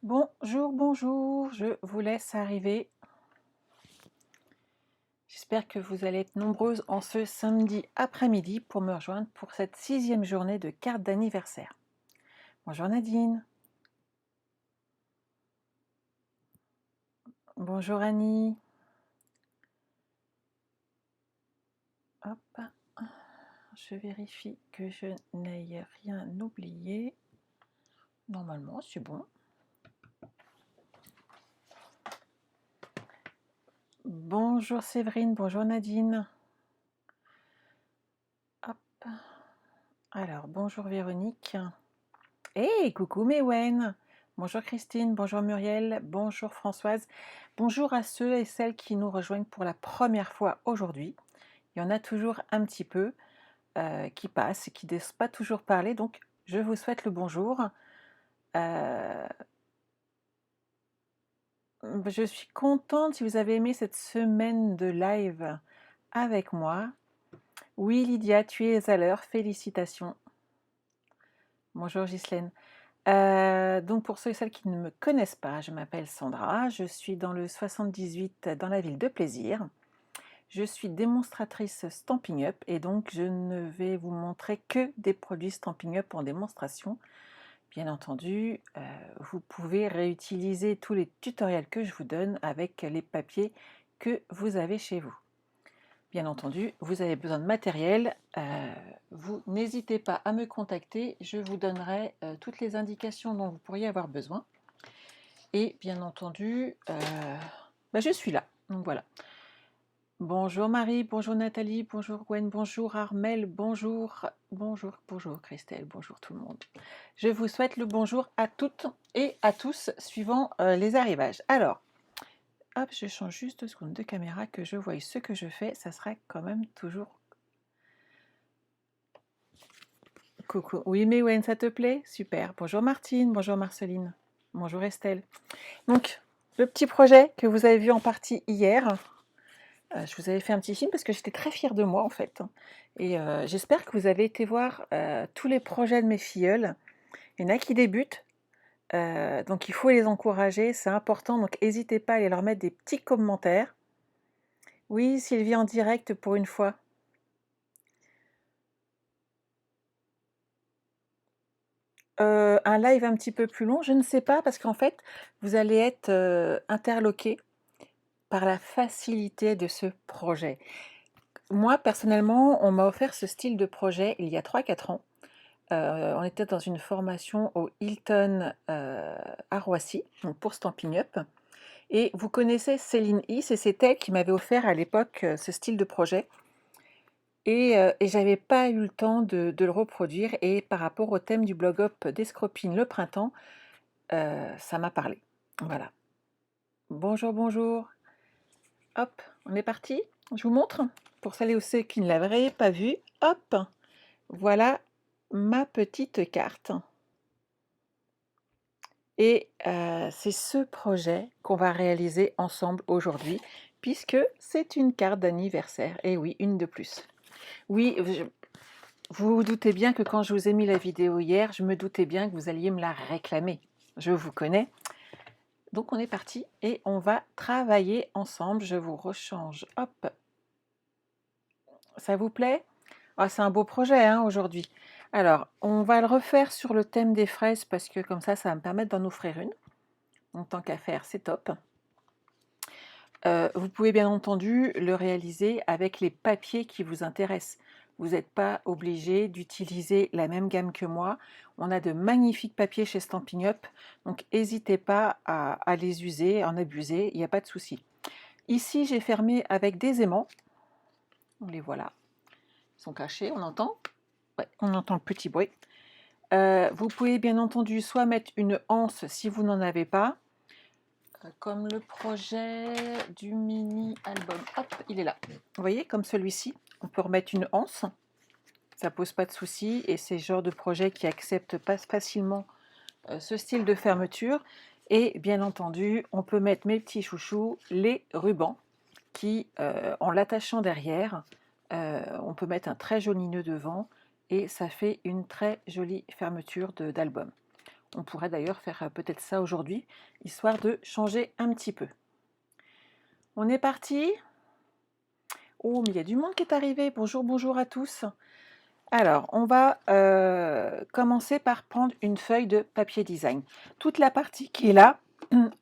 Bonjour, bonjour, je vous laisse arriver. J'espère que vous allez être nombreuses en ce samedi après-midi pour me rejoindre pour cette 6e journée de carte d'anniversaire. Bonjour Nadine. Bonjour Annie. Hop, je vérifie que je n'aille rien oublié. Normalement, c'est bon. Bonjour Séverine, bonjour Nadine. Hop. Alors, bonjour Véronique. Hey, coucou Méwen. Bonjour Christine, bonjour Muriel, bonjour Françoise. Bonjour à ceux et celles qui nous rejoignent pour la première fois aujourd'hui. Il y en a toujours un petit peu qui passent et qui ne laissent pas toujours parler, donc je vous souhaite le bonjour. Je suis contente si vous avez aimé cette semaine de live avec moi. Oui Lydia, tu es à l'heure, félicitations. Bonjour Ghislaine. Donc pour ceux et celles qui ne me connaissent pas, je m'appelle Sandra, je suis dans le 78 dans la ville de Plaisir. Je suis démonstratrice Stampin' Up et donc je ne vais vous montrer que des produits Stampin' Up en démonstration. Bien entendu, vous pouvez réutiliser tous les tutoriels que je vous donne avec les papiers que vous avez chez vous. Bien entendu, vous avez besoin de matériel, vous n'hésitez pas à me contacter, je vous donnerai toutes les indications dont vous pourriez avoir besoin. Et bien entendu, je suis là, donc voilà. Bonjour Marie, bonjour Nathalie, bonjour Gwen, bonjour Armel, bonjour Christelle, bonjour tout le monde. Je vous souhaite le bonjour à toutes et à tous, suivant les arrivages. Alors, hop, je change juste 2 secondes de caméra, que je voie ce que je fais, ça sera quand même toujours... Coucou. Oui, mais Wen, ça te plaît? Super. Bonjour Martine, bonjour Marceline, bonjour Estelle. Donc, le petit projet que vous avez vu en partie hier, je vous avais fait un petit film parce que j'étais très fière de moi en fait. Et j'espère que vous avez été voir tous les projets de mes filleuls. Il y en a qui débutent, donc il faut les encourager, c'est important. Donc n'hésitez pas à aller leur mettre des petits commentaires. Oui, Sylvie en direct pour une fois. Un live un petit peu plus long, je ne sais pas, parce qu'en fait, vous allez être interloqué par la facilité de ce projet. Moi, personnellement, on m'a offert ce style de projet il y a 3-4 ans. On était dans une formation au Hilton à Roissy, donc pour Stampin' Up. Et vous connaissez Céline Is, et c'est elle qui m'avait offert à l'époque ce style de projet. Et j'avais pas eu le temps de le reproduire. Et par rapport au thème du blog up d'Escropine le printemps, ça m'a parlé. Voilà. Bonjour, bonjour. Hop, on est parti. Je vous montre. Pour celles et ceux qui ne l'avaient pas vu, hop, voilà ma petite carte. Et c'est ce projet qu'on va réaliser ensemble aujourd'hui, puisque c'est une carte d'anniversaire. Et oui, une de plus. Oui, vous vous doutez bien que quand je vous ai mis la vidéo hier, je me doutais bien que vous alliez me la réclamer. Je vous connais. Donc on est parti et on va travailler ensemble. Je vous rechange. Hop. Ça vous plaît? Ah, c'est un beau projet hein, aujourd'hui. Alors, on va le refaire sur le thème des fraises parce que comme ça va me permettre d'en offrir une. Donc tant qu'à faire, c'est top. Vous pouvez bien entendu le réaliser avec les papiers qui vous intéressent. Vous n'êtes pas obligé d'utiliser la même gamme que moi. On a de magnifiques papiers chez Stampin' Up, donc n'hésitez pas à les user, à en abuser, il n'y a pas de souci. Ici, j'ai fermé avec des aimants. Les voilà. Ils sont cachés, on entend? Ouais, on entend le petit bruit. Vous pouvez bien entendu soit mettre une anse si vous n'en avez pas, comme le projet du mini-album. Hop, il est là. Vous voyez, comme celui-ci, on peut remettre une anse. Ça pose pas de souci et c'est le genre de projet qui accepte pas facilement ce style de fermeture. Et bien entendu, on peut mettre mes petits chouchous, les rubans, qui, en l'attachant derrière, on peut mettre un très joli nœud devant et ça fait une très jolie fermeture d'album. On pourrait d'ailleurs faire peut-être ça aujourd'hui, histoire de changer un petit peu. On est parti. Oh, mais il y a du monde qui est arrivé. Bonjour, bonjour à tous. Alors, on va commencer par prendre une feuille de papier design. Toute la partie qui est là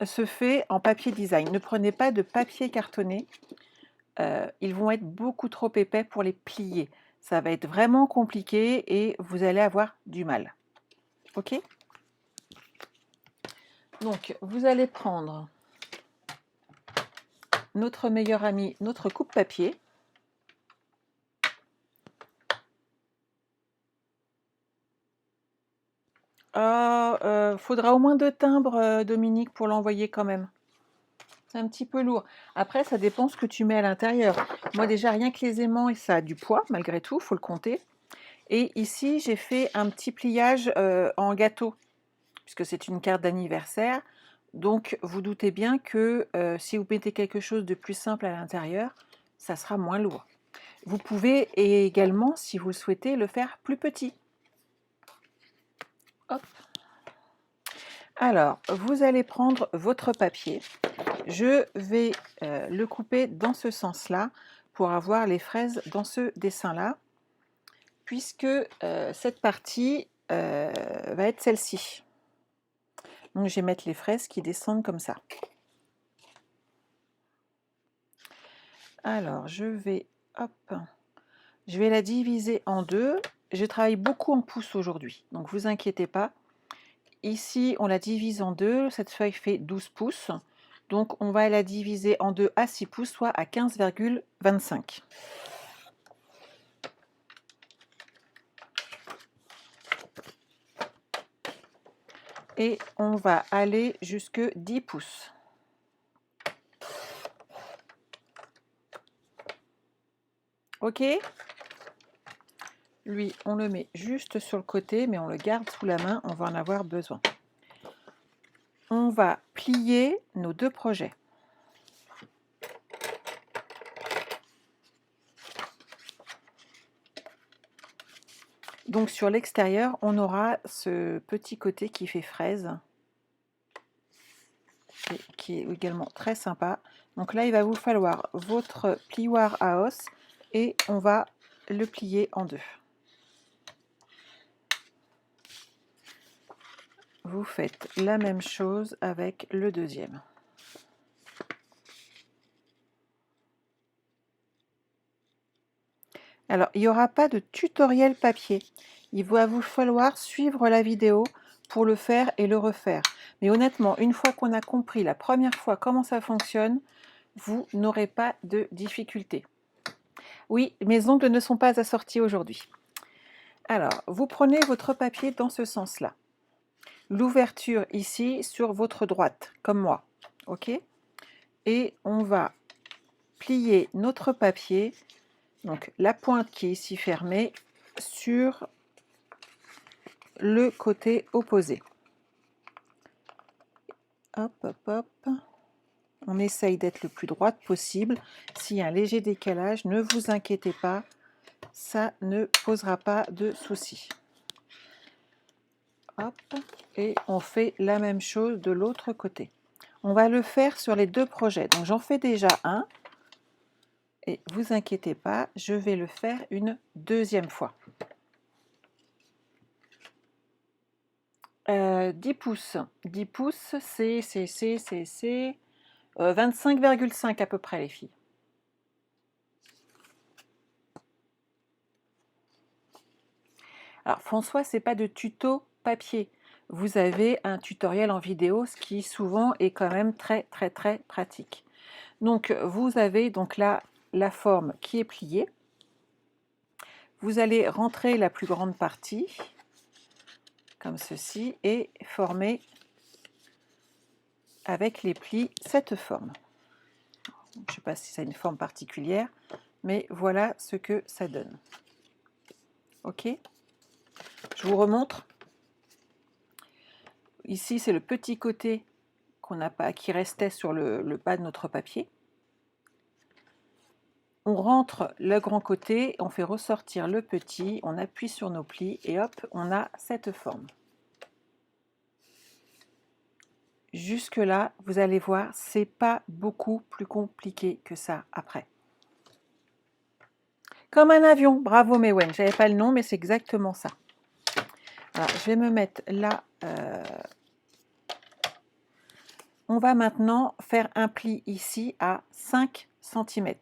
se fait en papier design. Ne prenez pas de papier cartonné. Ils vont être beaucoup trop épais pour les plier. Ça va être vraiment compliqué et vous allez avoir du mal. Ok? Donc, vous allez prendre notre meilleur ami, notre coupe-papier. Faudra au moins 2 timbres, Dominique, pour l'envoyer quand même. C'est un petit peu lourd. Après, ça dépend ce que tu mets à l'intérieur. Moi, déjà, rien que les aimants, ça a du poids, malgré tout, il faut le compter. Et ici, j'ai fait un petit pliage en gâteau, puisque c'est une carte d'anniversaire. Donc, vous doutez bien que si vous mettez quelque chose de plus simple à l'intérieur, ça sera moins lourd. Vous pouvez également, si vous le souhaitez, le faire plus petit. Hop. Alors, vous allez prendre votre papier. Je vais le couper dans ce sens-là pour avoir les fraises dans ce dessin-là, puisque cette partie va être celle-ci. Donc, je vais mettre les fraises qui descendent comme ça. Alors, je vais la diviser en deux. Je travaille beaucoup en pouces aujourd'hui, donc vous inquiétez pas. Ici, on la divise en deux. Cette feuille fait 12 pouces. Donc, on va la diviser en deux à 6 pouces, soit à 15,25. Et on va aller jusque 10 pouces. Ok? Lui, on le met juste sur le côté, mais on le garde sous la main, on va en avoir besoin. On va plier nos deux projets. Donc sur l'extérieur, on aura ce petit côté qui fait fraise, et qui est également très sympa. Donc là, il va vous falloir votre plioir à os et on va le plier en deux. Vous faites la même chose avec le deuxième. Alors, il n'y aura pas de tutoriel papier. Il va vous falloir suivre la vidéo pour le faire et le refaire. Mais honnêtement, une fois qu'on a compris la première fois comment ça fonctionne, vous n'aurez pas de difficulté. Oui, mes ongles ne sont pas assortis aujourd'hui. Alors, vous prenez votre papier dans ce sens-là. L'ouverture ici sur votre droite, comme moi. Ok? Et on va plier notre papier, donc la pointe qui est ici fermée, sur le côté opposé. Hop, hop, hop. On essaye d'être le plus droite possible. S'il y a un léger décalage, ne vous inquiétez pas, ça ne posera pas de soucis. Hop, et on fait la même chose de l'autre côté. On va le faire sur les deux projets. Donc j'en fais déjà un. Et vous inquiétez pas, je vais le faire une deuxième fois. 10 pouces. 10 pouces, c'est 25,5 à peu près, les filles. Alors, François, c'est pas de tuto papier. Vous avez un tutoriel en vidéo, ce qui souvent est quand même très pratique. Donc, vous avez donc là la forme qui est pliée. Vous allez rentrer la plus grande partie, comme ceci, et former avec les plis cette forme. Je ne sais pas si ça a une forme particulière, mais voilà ce que ça donne. Ok? Je vous remontre. Ici, c'est le petit côté qu'on n'a pas, qui restait sur le bas de notre papier. On rentre le grand côté, on fait ressortir le petit, on appuie sur nos plis et hop, on a cette forme. Jusque là, vous allez voir, c'est pas beaucoup plus compliqué que ça après. Comme un avion, bravo Mewen, j'avais pas le nom, mais c'est exactement ça. Alors, je vais me mettre là. On va maintenant faire un pli ici à 5 cm.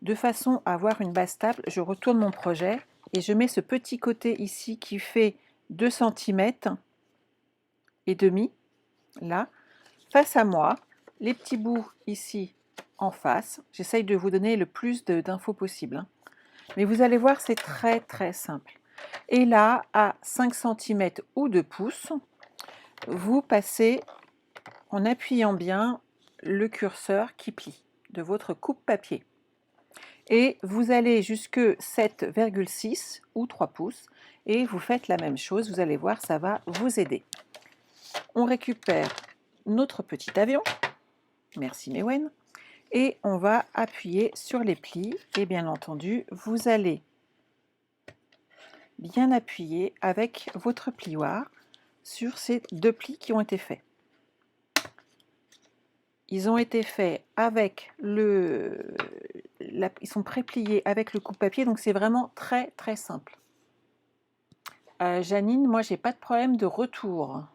De façon à avoir une base stable, je retourne mon projet et je mets ce petit côté ici qui fait 2 cm et demi, là, face à moi. Les petits bouts ici en face. J'essaye de vous donner le plus d'infos possible, hein. Mais vous allez voir, c'est très très simple. Et là, à 5 cm ou 2 pouces, vous passez en appuyant bien le curseur qui plie de votre coupe-papier. Et vous allez jusque 7,6 ou 3 pouces et vous faites la même chose. Vous allez voir, ça va vous aider. On récupère notre petit avion. Merci Mewen. Et on va appuyer sur les plis. Et bien entendu, vous allez bien appuyer avec votre plioir sur ces 2 plis qui ont été faits. Ils ont été faits avec ils sont pré-pliés avec le coupe-papier, donc c'est vraiment très très simple. Janine, moi j'ai pas de problème de retour.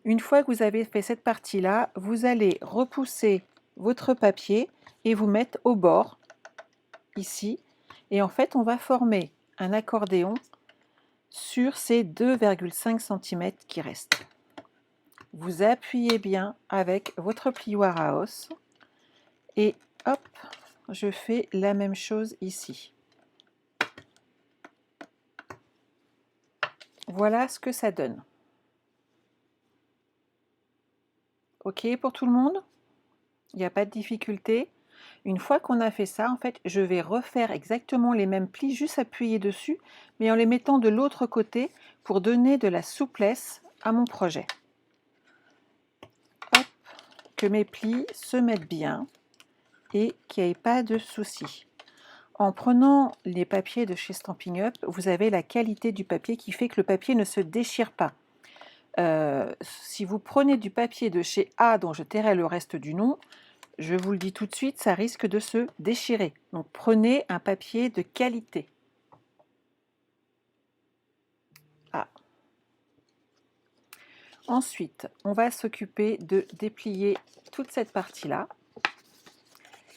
Une fois que vous avez fait cette partie-là, vous allez repousser votre papier et vous mettre au bord, ici. Et en fait, on va former un accordéon sur ces 2,5 cm qui restent. Vous appuyez bien avec votre plioir à os et hop, je fais la même chose ici. Voilà ce que ça donne. Ok pour tout le monde? Il n'y a pas de difficulté. Une fois qu'on a fait ça, en fait, je vais refaire exactement les mêmes plis, juste appuyer dessus, mais en les mettant de l'autre côté pour donner de la souplesse à mon projet. Hop, que mes plis se mettent bien et qu'il n'y ait pas de soucis. En prenant les papiers de chez Stampin' Up, vous avez la qualité du papier qui fait que le papier ne se déchire pas. Si vous prenez du papier de chez A dont je tairai le reste du nom, je vous le dis tout de suite, ça risque de se déchirer. Donc prenez un papier de qualité. Ah. Ensuite, on va s'occuper de déplier toute cette partie-là.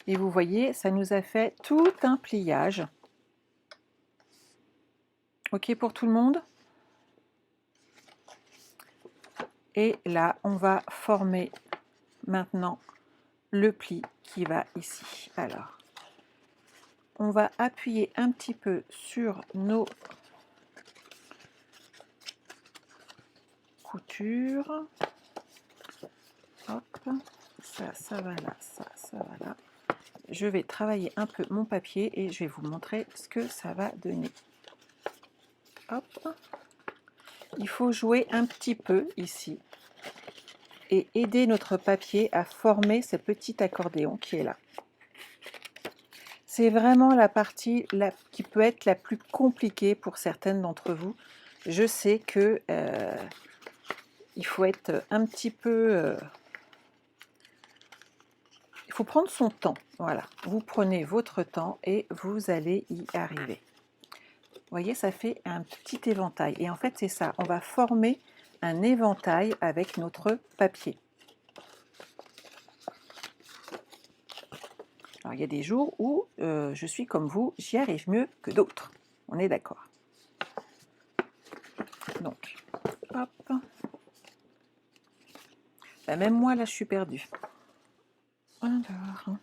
Et vous voyez, ça nous a fait tout un pliage. Ok pour tout le monde? Et là, on va former maintenant le pli qui va ici. Alors, on va appuyer un petit peu sur nos coutures. Hop, ça va là, ça va là. Je vais travailler un peu mon papier et je vais vous montrer ce que ça va donner. Hop. Il faut jouer un petit peu ici et aider notre papier à former ce petit accordéon qui est là. C'est vraiment la partie qui peut être la plus compliquée pour certaines d'entre vous. Je sais que il faut être un petit peu... il faut prendre son temps. Voilà, vous prenez votre temps et vous allez y arriver. Vous voyez, ça fait un petit éventail. Et en fait, c'est ça. On va former un éventail avec notre papier. Alors, il y a des jours où je suis comme vous, j'y arrive mieux que d'autres. On est d'accord. Donc, hop. Ben, même moi, là, je suis perdue. Alors,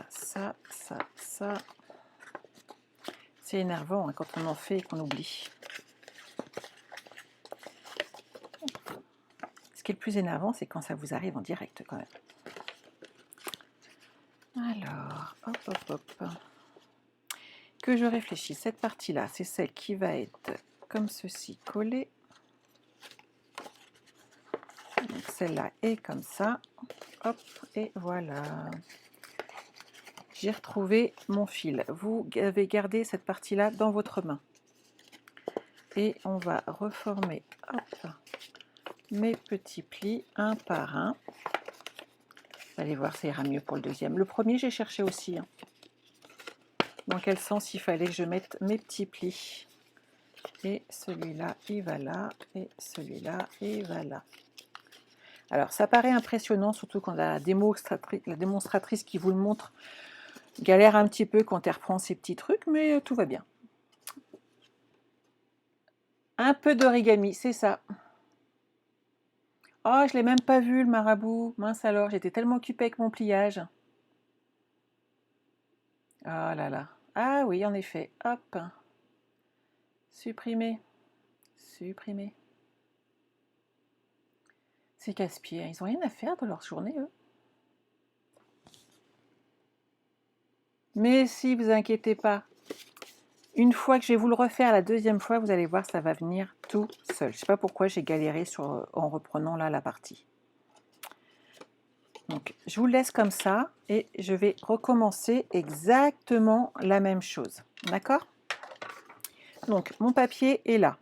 ça. C'est énervant hein, quand on en fait et qu'on oublie. Ce qui est le plus énervant, c'est quand ça vous arrive en direct quand même. Alors, hop. Que je réfléchisse. Cette partie-là, c'est celle qui va être comme ceci, collée. Donc celle-là est comme ça. Hop, et voilà. J'ai retrouvé mon fil. Vous avez gardé cette partie-là dans votre main. et on va reformer hop, mes petits plis un par un. Vous allez voir, ça ira mieux pour le deuxième. Le premier, j'ai cherché aussi. Hein. Dans quel sens il fallait que je mette mes petits plis. Et celui-là, il va là. Et celui-là, il va là. Alors, ça paraît impressionnant, surtout quand la démonstratrice qui vous le montre galère un petit peu quand elle reprend ses petits trucs, mais tout va bien. Un peu d'origami, c'est ça. Oh, je ne l'ai même pas vu, le marabout. Mince alors, j'étais tellement occupée avec mon pliage. Oh là là. Ah oui, en effet. Hop. Supprimer. Supprimer. C'est casse-pied. Ils n'ont rien à faire de leur journée, eux. Mais si, vous inquiétez pas. Une fois que je vais vous le refaire la deuxième fois, vous allez voir, ça va venir tout seul. Je ne sais pas pourquoi j'ai galéré en reprenant là la partie. Donc, je vous laisse comme ça et je vais recommencer exactement la même chose. D'accord? Donc, mon papier est là.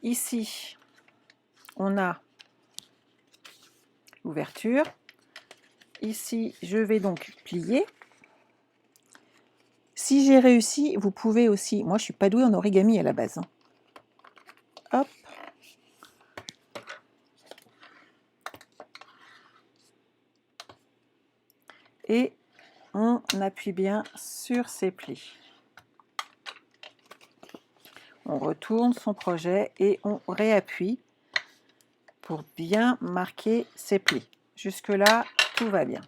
Ici, on a l'ouverture. Ici, je vais donc plier. Si j'ai réussi, vous pouvez aussi... Moi, je ne suis pas douée en origami à la base. Hein. Hop. Et on appuie bien sur ces plis. On retourne son projet et on réappuie pour bien marquer ses plis. Jusque-là, tout va bien.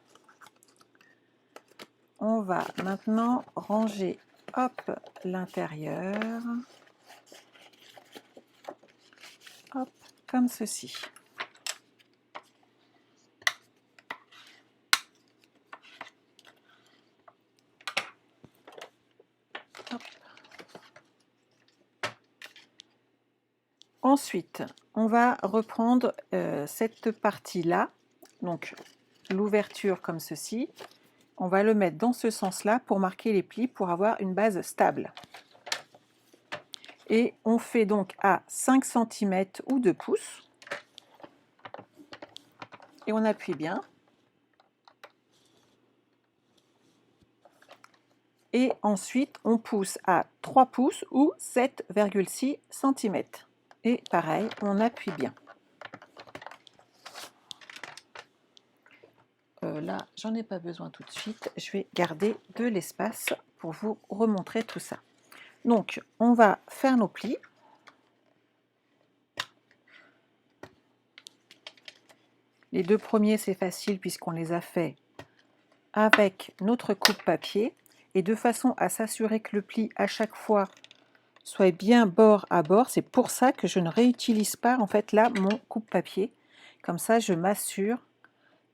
On va maintenant ranger hop, l'intérieur. Hop, comme ceci. Hop. Ensuite, on va reprendre cette partie-là, donc l'ouverture comme ceci. On va le mettre dans ce sens-là pour marquer les plis, pour avoir une base stable. Et on fait donc à 5 cm ou 2 pouces. Et on appuie bien. Et ensuite, on pousse à 3 pouces ou 7,6 cm. Et pareil, on appuie bien. Là, j'en ai pas besoin tout de suite. Je vais garder de l'espace pour vous remontrer tout ça. Donc, on va faire nos plis. Les deux premiers, c'est facile puisqu'on les a fait avec notre coupe-papier et de façon à s'assurer que le pli, à chaque fois, soit bien bord à bord. C'est pour ça que je ne réutilise pas, en fait, là, mon coupe-papier. Comme ça, je m'assure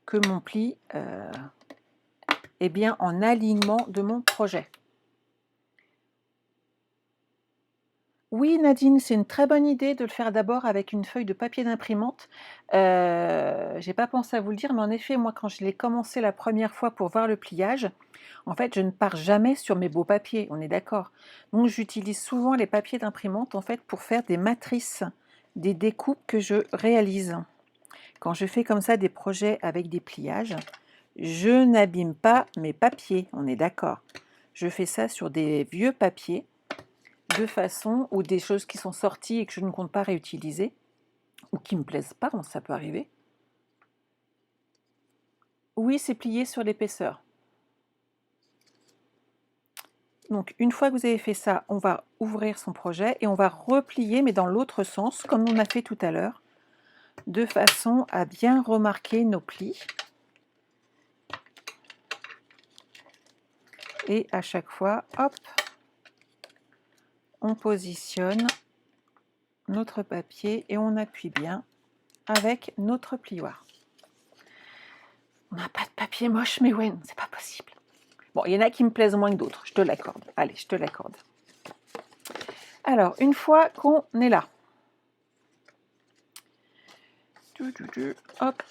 que mon pli est bien en alignement de mon projet. Oui, Nadine, c'est une très bonne idée de le faire d'abord avec une feuille de papier d'imprimante. J'ai pas pensé à vous le dire, mais en effet, moi, quand je l'ai commencé la première fois pour voir le pliage, en fait, je ne pars jamais sur mes beaux papiers, on est d'accord. Donc, j'utilise souvent les papiers d'imprimante, en fait, pour faire des matrices, des découpes que je réalise. Quand je fais comme ça des projets avec des pliages, je n'abîme pas mes papiers, on est d'accord. Je fais ça sur des vieux papiers, de façon, ou des choses qui sont sorties et que je ne compte pas réutiliser, ou qui ne me plaisent pas, ça peut arriver. Oui, c'est plié sur l'épaisseur. Donc, une fois que vous avez fait ça, on va ouvrir son projet et on va replier, mais dans l'autre sens, comme on a fait tout à l'heure, de façon à bien remarquer nos plis. Et à chaque fois, hop, on positionne notre papier et on appuie bien avec notre plioir. On n'a pas de papier moche, mais ouais, c'est pas possible. Bon, il y en a qui me plaisent moins que d'autres, je te l'accorde. Allez, je te l'accorde. Alors, une fois qu'on est là, hop,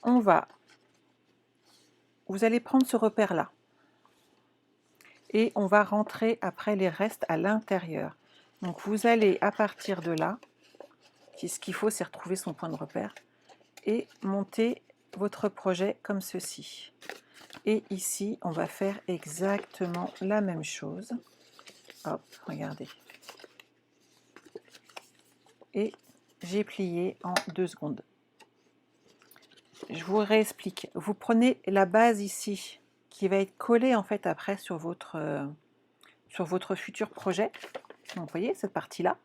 on va, vous allez prendre ce repère-là. et on va rentrer après les restes à l'intérieur. Donc vous allez à partir de là, ce qu'il faut c'est retrouver son point de repère, et monter votre projet comme ceci. Et ici, on va faire exactement la même chose. Hop, regardez. Et j'ai plié en 2 secondes. Je vous réexplique. Vous prenez la base ici, qui va être collée en fait après sur votre futur projet. Donc vous voyez cette partie-là.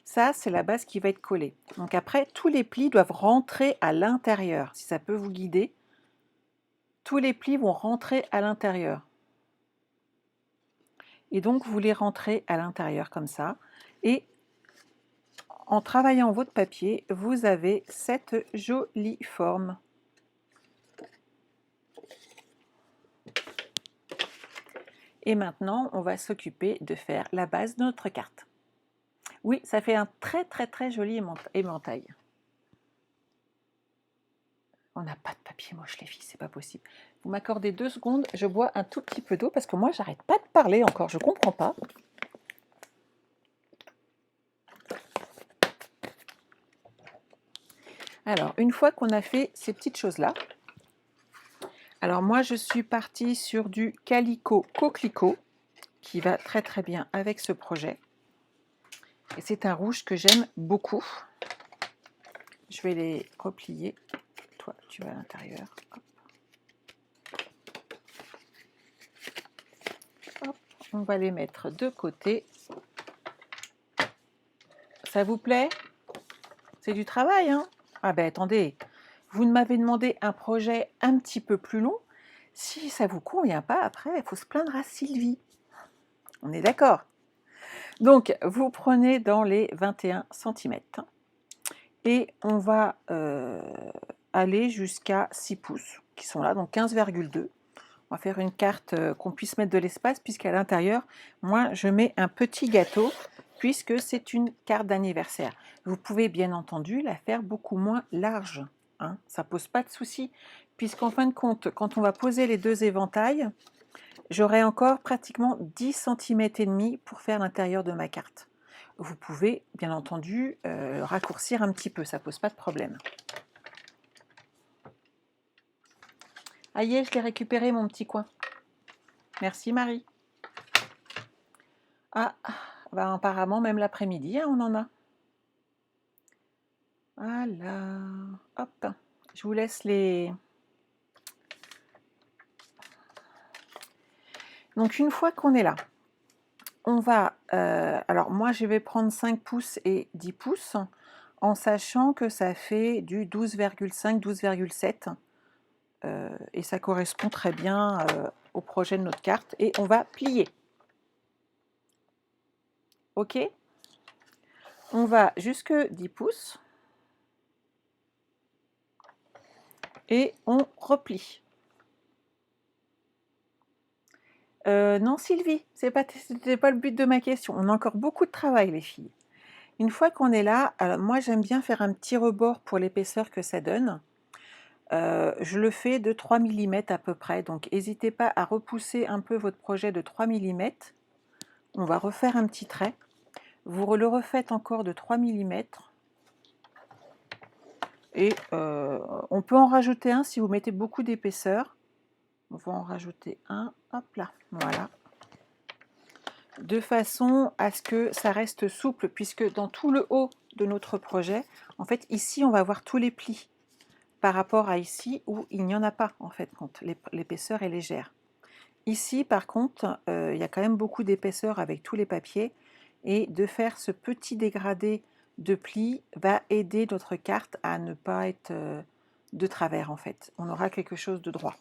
Ça, c'est la base qui va être collée. Donc après, tous les plis doivent rentrer à l'intérieur. Si ça peut vous guider, tous les plis vont rentrer à l'intérieur. Et donc, vous les rentrez à l'intérieur comme ça. Et en travaillant votre papier, vous avez cette jolie forme. Et maintenant, on va s'occuper de faire la base de notre carte. Oui, ça fait un très joli éventail. On n'a pas de papier moche les filles, c'est pas possible. Vous m'accordez 2 secondes, je bois un tout petit peu d'eau parce que moi j'arrête pas de parler encore, je comprends pas. Alors, une fois qu'on a fait ces petites choses-là, alors moi je suis partie sur du Calico Coquelicot qui va très bien avec ce projet. Et c'est un rouge que j'aime beaucoup. Je vais les replier. Toi, tu vas à l'intérieur. On va les mettre de côté. Ça vous plaît? C'est du travail, hein? Ah ben attendez, vous m'avez demandé un projet un petit peu plus long. Si ça vous convient pas, après, il faut se plaindre à Sylvie. On est d'accord? Donc, vous prenez dans les 21 cm et on va aller jusqu'à 6 pouces qui sont là, donc 15,2. On va faire une carte qu'on puisse mettre de l'espace puisqu'à l'intérieur, moi, je mets un petit gâteau puisque c'est une carte d'anniversaire. Vous pouvez bien entendu la faire beaucoup moins large. Hein, ça ne pose pas de souci puisqu'en fin de compte, quand on va poser les 2 éventails, j'aurai encore pratiquement 10 cm et demi pour faire l'intérieur de ma carte. Vous pouvez bien entendu raccourcir un petit peu, ça ne pose pas de problème. Aïe, je l'ai récupéré mon petit coin. Merci Marie. Ah, bah apparemment même l'après-midi, hein, on en a. Voilà. Hop. Je vous laisse les... Donc une fois qu'on est là, on va... alors moi je vais prendre 5 pouces et 10 pouces en sachant que ça fait du 12,5, 12,7. Et ça correspond très bien au projet de notre carte. Et on va plier. OK? On va jusque 10 pouces. Et on replie. Non Sylvie, c'était pas le but de ma question. On a encore beaucoup de travail les filles. Une fois qu'on est là, alors moi j'aime bien faire un petit rebord pour l'épaisseur que ça donne. Je le fais de 3 mm à peu près, donc n'hésitez pas à repousser un peu votre projet de 3 mm. On va refaire un petit trait. Vous le refaites encore de 3 mm. Et on peut en rajouter un si vous mettez beaucoup d'épaisseur. On va en rajouter un, hop là, voilà. De façon à ce que ça reste souple, puisque dans tout le haut de notre projet, en fait, ici, on va voir tous les plis par rapport à ici où il n'y en a pas, en fait, quand l'épaisseur est légère. Ici, par contre, il y a quand même beaucoup d'épaisseur avec tous les papiers, et de faire ce petit dégradé de plis va aider notre carte à ne pas être de travers, en fait. On aura quelque chose de droit.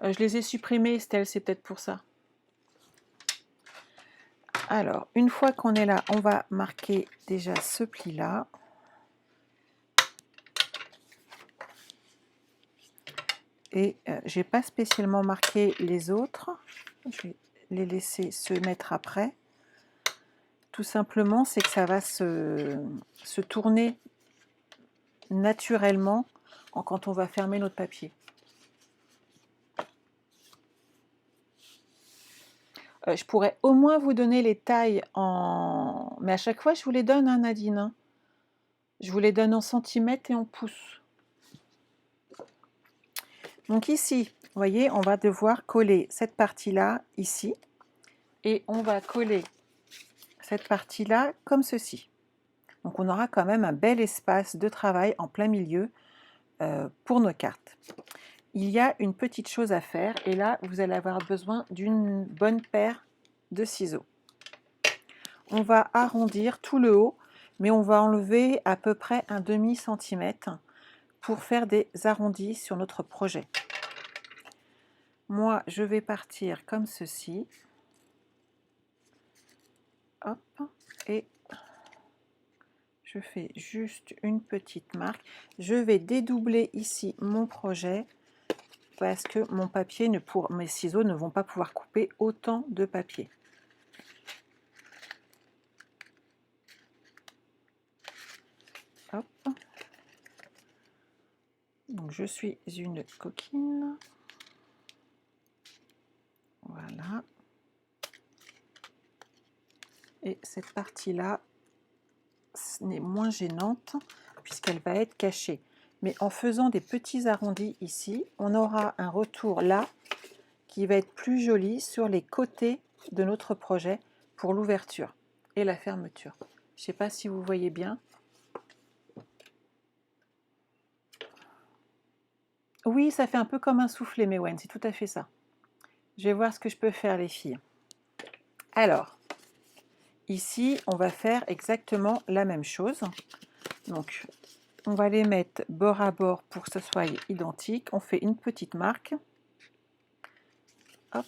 Je les ai supprimés, Estelle, c'est peut-être pour ça. Alors, une fois qu'on est là, on va marquer déjà ce pli-là. Et je n'ai pas spécialement marqué les autres. Je vais les laisser se mettre après. Tout simplement, c'est que ça va se tourner naturellement quand on va fermer notre papier. Je pourrais au moins vous donner les tailles en... Mais à chaque fois, je vous les donne, hein, Nadine, hein. Je vous les donne en centimètres et en pouces. Donc ici, vous voyez, on va devoir coller cette partie-là ici. Et on va coller cette partie-là comme ceci. Donc on aura quand même un bel espace de travail en plein milieu pour nos cartes. Il y a une petite chose à faire et là vous allez avoir besoin d'une bonne paire de ciseaux. On va arrondir tout le haut, mais on va enlever à peu près un demi-centimètre pour faire des arrondis sur notre projet. Moi je vais partir comme ceci. Hop, et je fais juste une petite marque. Je vais dédoubler ici mon projet parce que mon papier mes ciseaux ne vont pas pouvoir couper autant de papier. Hop. Donc je suis une coquine. Voilà. Et cette partie-là n'est moins gênante puisqu'elle va être cachée. Mais en faisant des petits arrondis ici, on aura un retour là qui va être plus joli sur les côtés de notre projet pour l'ouverture et la fermeture. Je ne sais pas si vous voyez bien. Oui, ça fait un peu comme un soufflet, Mewen, c'est tout à fait ça. Je vais voir ce que je peux faire, les filles. Alors, ici, on va faire exactement la même chose. Donc, on va les mettre bord à bord pour que ce soit identique. On fait une petite marque. Hop.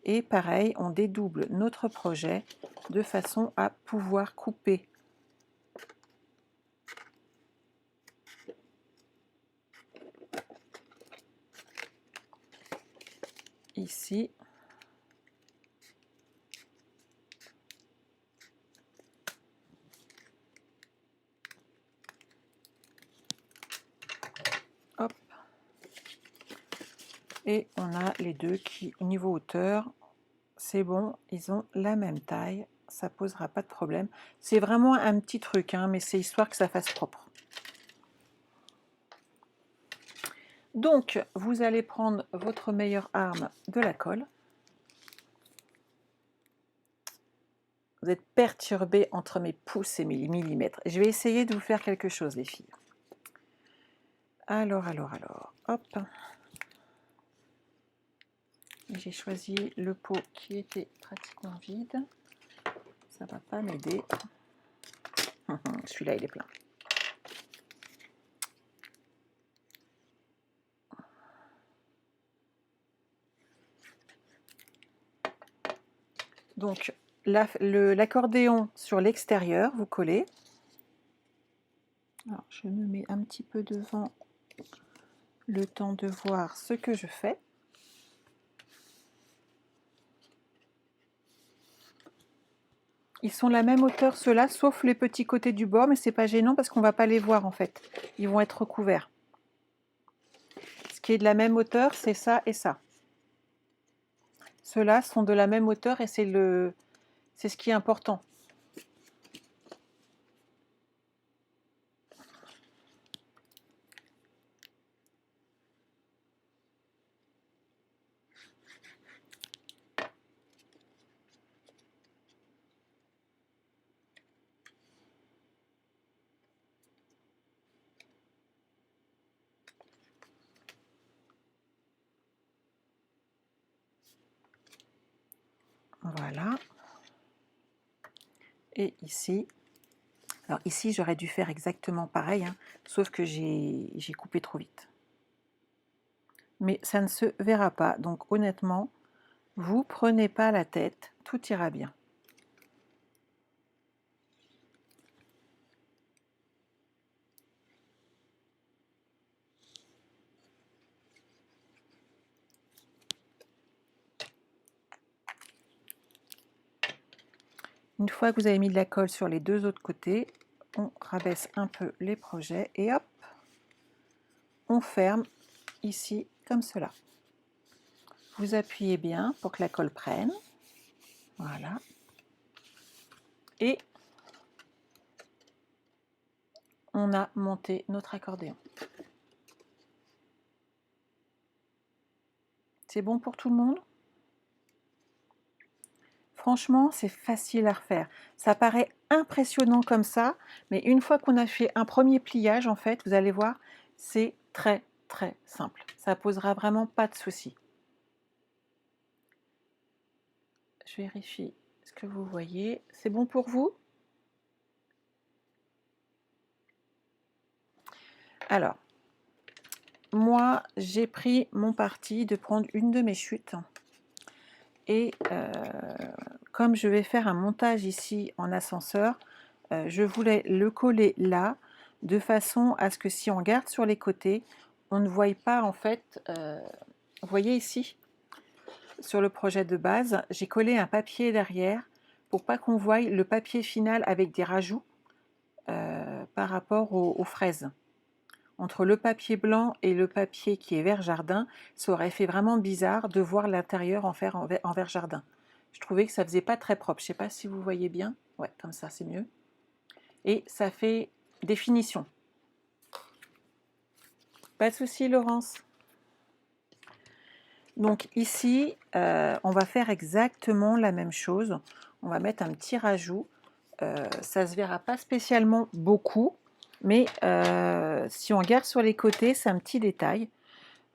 Et pareil, on dédouble notre projet de façon à pouvoir couper. Ici. Hop. Et on a les deux qui, au niveau hauteur, c'est bon, ils ont la même taille, ça posera pas de problème. C'est vraiment un petit truc, hein, mais c'est histoire que ça fasse propre. Donc, vous allez prendre votre meilleure arme de la colle. Vous êtes perturbés entre mes pouces et mes millimètres. Je vais essayer de vous faire quelque chose, les filles. Alors, hop. J'ai choisi le pot qui était pratiquement vide. Ça va pas m'aider. Celui-là, il est plein. Donc, l'accordéon sur l'extérieur, vous collez. Alors, je me mets un petit peu devant le temps de voir ce que je fais. Ils sont la même hauteur ceux-là, sauf les petits côtés du bord, mais c'est pas gênant parce qu'on va pas les voir en fait. Ils vont être recouverts. Ce qui est de la même hauteur, c'est ça et ça. Ceux-là sont de la même hauteur et c'est ce qui est important. Voilà. Et ici, alors ici j'aurais dû faire exactement pareil, hein, sauf que j'ai coupé trop vite. Mais ça ne se verra pas, donc honnêtement, vous prenez pas la tête, tout ira bien. Une fois que vous avez mis de la colle sur les deux autres côtés, on rabaisse un peu les projets et hop, on ferme ici comme cela. Vous appuyez bien pour que la colle prenne. Voilà. Et on a monté notre accordéon. C'est bon pour tout le monde? Franchement, c'est facile à refaire. Ça paraît impressionnant comme ça, mais une fois qu'on a fait un premier pliage, en fait, vous allez voir, c'est très très simple. Ça posera vraiment pas de souci. Je vérifie ce que vous voyez. C'est bon pour vous? Alors, moi, j'ai pris mon parti de prendre une de mes chutes. Et comme je vais faire un montage ici en ascenseur, je voulais le coller là, de façon à ce que si on regarde sur les côtés, on ne voie pas en fait, vous voyez ici, sur le projet de base, j'ai collé un papier derrière pour pas qu'on voie le papier final avec des rajouts par rapport aux fraises. Entre le papier blanc et le papier qui est vert jardin, ça aurait fait vraiment bizarre de voir l'intérieur en vert jardin. Je trouvais que ça faisait pas très propre. Je sais pas si vous voyez bien. Ouais, comme ça c'est mieux. Et ça fait des finitions. Pas de souci, Laurence. Donc ici, on va faire exactement la même chose. On va mettre un petit rajout. Ça se verra pas spécialement beaucoup, mais si on regarde sur les côtés, c'est un petit détail.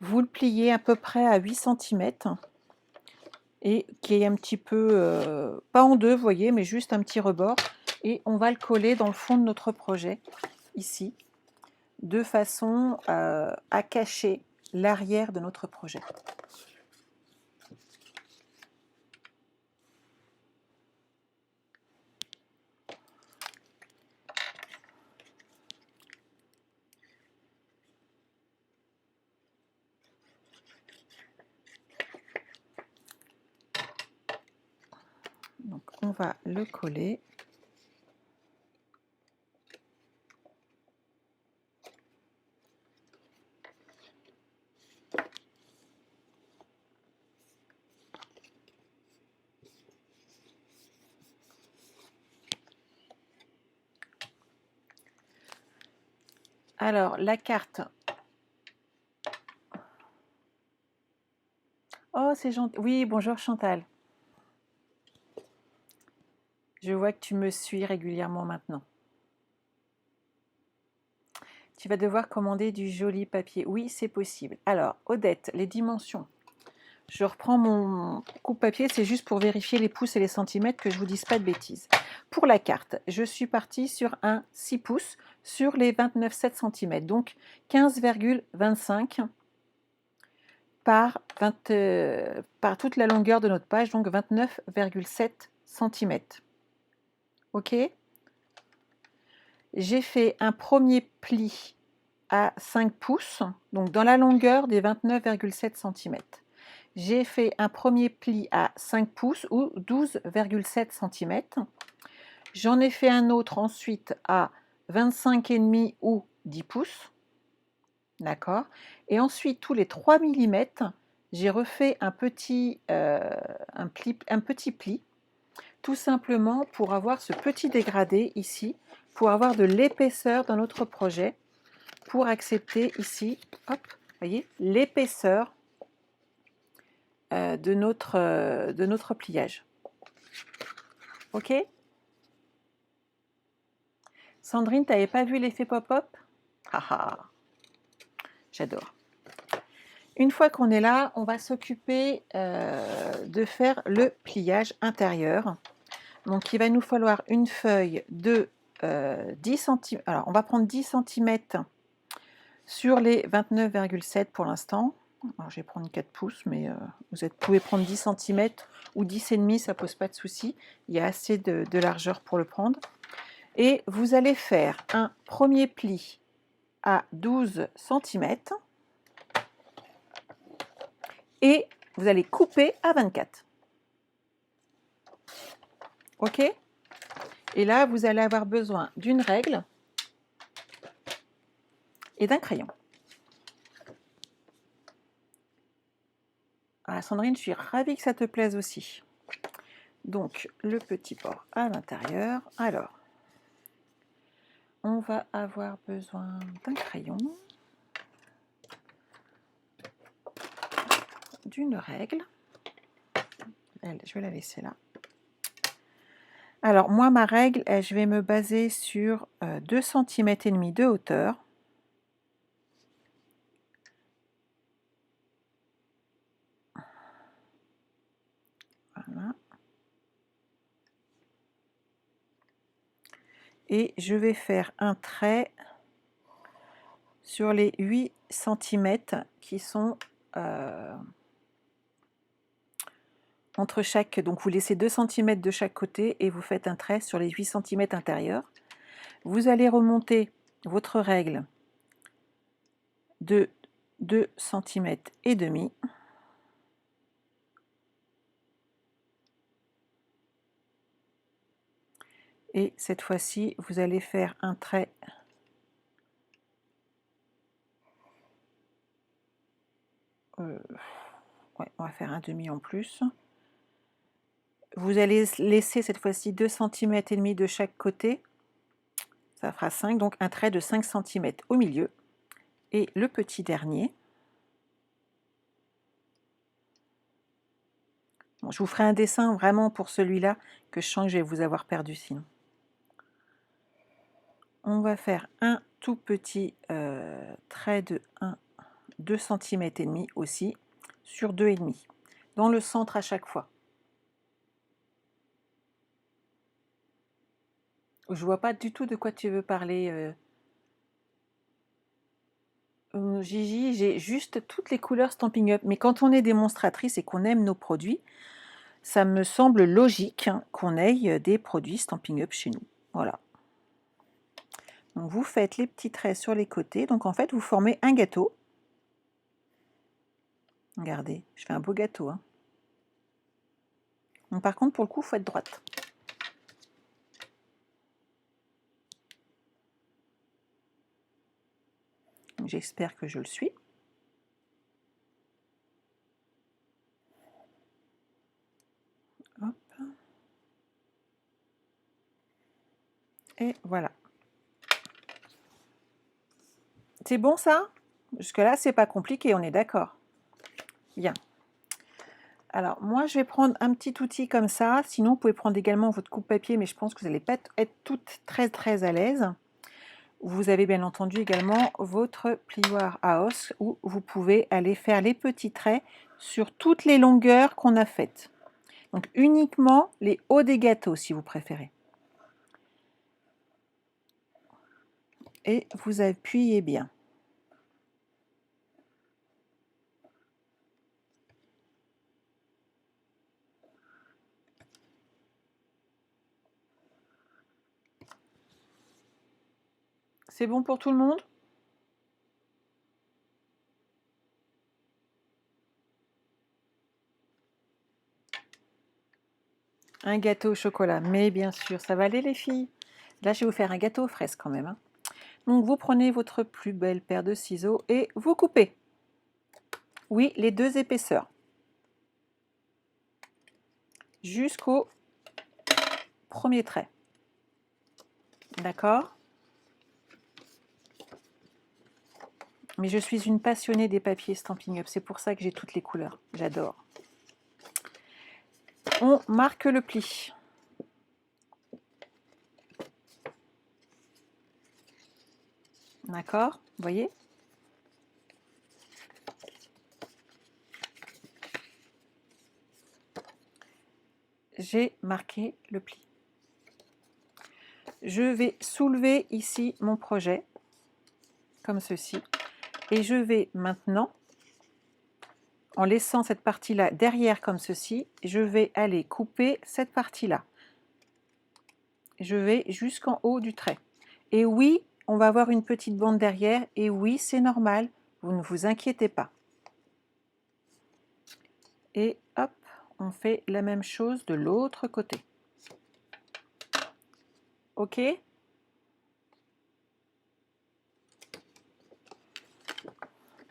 Vous le pliez à peu près à 8 cm et qui est un petit peu, pas en deux, vous voyez, mais juste un petit rebord. Et on va le coller dans le fond de notre projet, ici, de façon à cacher l'arrière de notre projet. Donc on va le coller. Alors la carte. Oh c'est gentil. Oui, bonjour Chantal. Je vois que tu me suis régulièrement maintenant. Tu vas devoir commander du joli papier. Oui, c'est possible. Alors, Odette, les dimensions. Je reprends mon coupe-papier, c'est juste pour vérifier les pouces et les centimètres, que je ne vous dise pas de bêtises. Pour la carte, je suis partie sur un 6 pouces sur les 29,7 cm, donc 15,25 par toute la longueur de notre page, donc 29,7 cm. Ok? J'ai fait un premier pli à 5 pouces, donc dans la longueur des 29,7 cm. J'ai fait un premier pli à 5 pouces ou 12,7 cm. J'en ai fait un autre ensuite à 25,5 ou 10 pouces. D'accord. Et ensuite, tous les 3 mm, j'ai refait un petit pli, tout simplement pour avoir ce petit dégradé ici, pour avoir de l'épaisseur dans notre projet, pour accepter ici, hop, voyez, l'épaisseur de notre pliage. Ok? Sandrine, tu n'avais pas vu l'effet pop-up? Haha, j'adore. Une fois qu'on est là, on va s'occuper de faire le pliage intérieur. Donc, il va nous falloir une feuille de 10 cm. Alors, on va prendre 10 cm sur les 29,7 pour l'instant. Alors, je vais prendre 4 pouces, mais vous pouvez prendre 10 cm ou 10,5, ça ne pose pas de souci. Il y a assez de largeur pour le prendre. Et vous allez faire un premier pli à 12 cm et vous allez couper à 24. Ok? Et là, vous allez avoir besoin d'une règle et d'un crayon. Ah, Sandrine, je suis ravie que ça te plaise aussi. Donc, le petit port à l'intérieur. Alors, on va avoir besoin d'un crayon, d'une règle. Elle, je vais la laisser là. Alors, moi, ma règle, je vais me baser sur 2 cm et demi de hauteur. Voilà. Et je vais faire un trait sur les 8 cm qui sont entre chaque. Donc vous laissez 2 cm de chaque côté et vous faites un trait sur les 8 cm intérieurs. Vous allez remonter votre règle de 2 cm et demi. Et cette fois-ci, vous allez faire un trait ouais, on va faire un demi en plus. Vous allez laisser cette fois-ci 2 cm et demi de chaque côté. Ça fera 5, donc un trait de 5 cm au milieu. Et le petit dernier. Bon, je vous ferai un dessin vraiment pour celui-là, que je sens que je vais vous avoir perdu sinon. On va faire un tout petit trait de 2 cm et demi aussi, sur 2,5, dans le centre à chaque fois. Je vois pas du tout de quoi tu veux parler. Gigi, j'ai juste toutes les couleurs Stampin' Up. Mais quand on est démonstratrice et qu'on aime nos produits, ça me semble logique qu'on ait des produits Stampin' Up chez nous. Voilà. Donc vous faites les petits traits sur les côtés. Donc en fait, vous formez un gâteau. Regardez, je fais un beau gâteau. Hein. Donc par contre, pour le coup, il faut être droite. J'espère que je le suis. Hop. Et voilà. C'est bon ça? Jusque-là, c'est pas compliqué, on est d'accord. Bien. Alors, moi, je vais prendre un petit outil comme ça. Sinon, vous pouvez prendre également votre coupe-papier, mais je pense que vous n'allez pas être toutes très à l'aise. Vous avez bien entendu également votre plioir à os où vous pouvez aller faire les petits traits sur toutes les longueurs qu'on a faites. Donc, uniquement les hauts des gâteaux, si vous préférez. Et vous appuyez bien. C'est bon pour tout le monde? Un gâteau au chocolat, mais bien sûr, ça va aller les filles. Là, je vais vous faire un gâteau aux fraises quand même. Hein. Donc, vous prenez votre plus belle paire de ciseaux et vous coupez. Oui, les 2 épaisseurs. Jusqu'au premier trait. D'accord? Mais je suis une passionnée des papiers Stampin' Up. C'est pour ça que j'ai toutes les couleurs. J'adore. On marque le pli. D'accord? Vous voyez? J'ai marqué le pli. Je vais soulever ici mon projet, comme ceci. Et je vais maintenant, en laissant cette partie-là derrière comme ceci, je vais aller couper cette partie-là. Je vais jusqu'en haut du trait. Et oui, on va avoir une petite bande derrière. Et oui, c'est normal. Vous ne vous inquiétez pas. Et hop, on fait la même chose de l'autre côté. OK?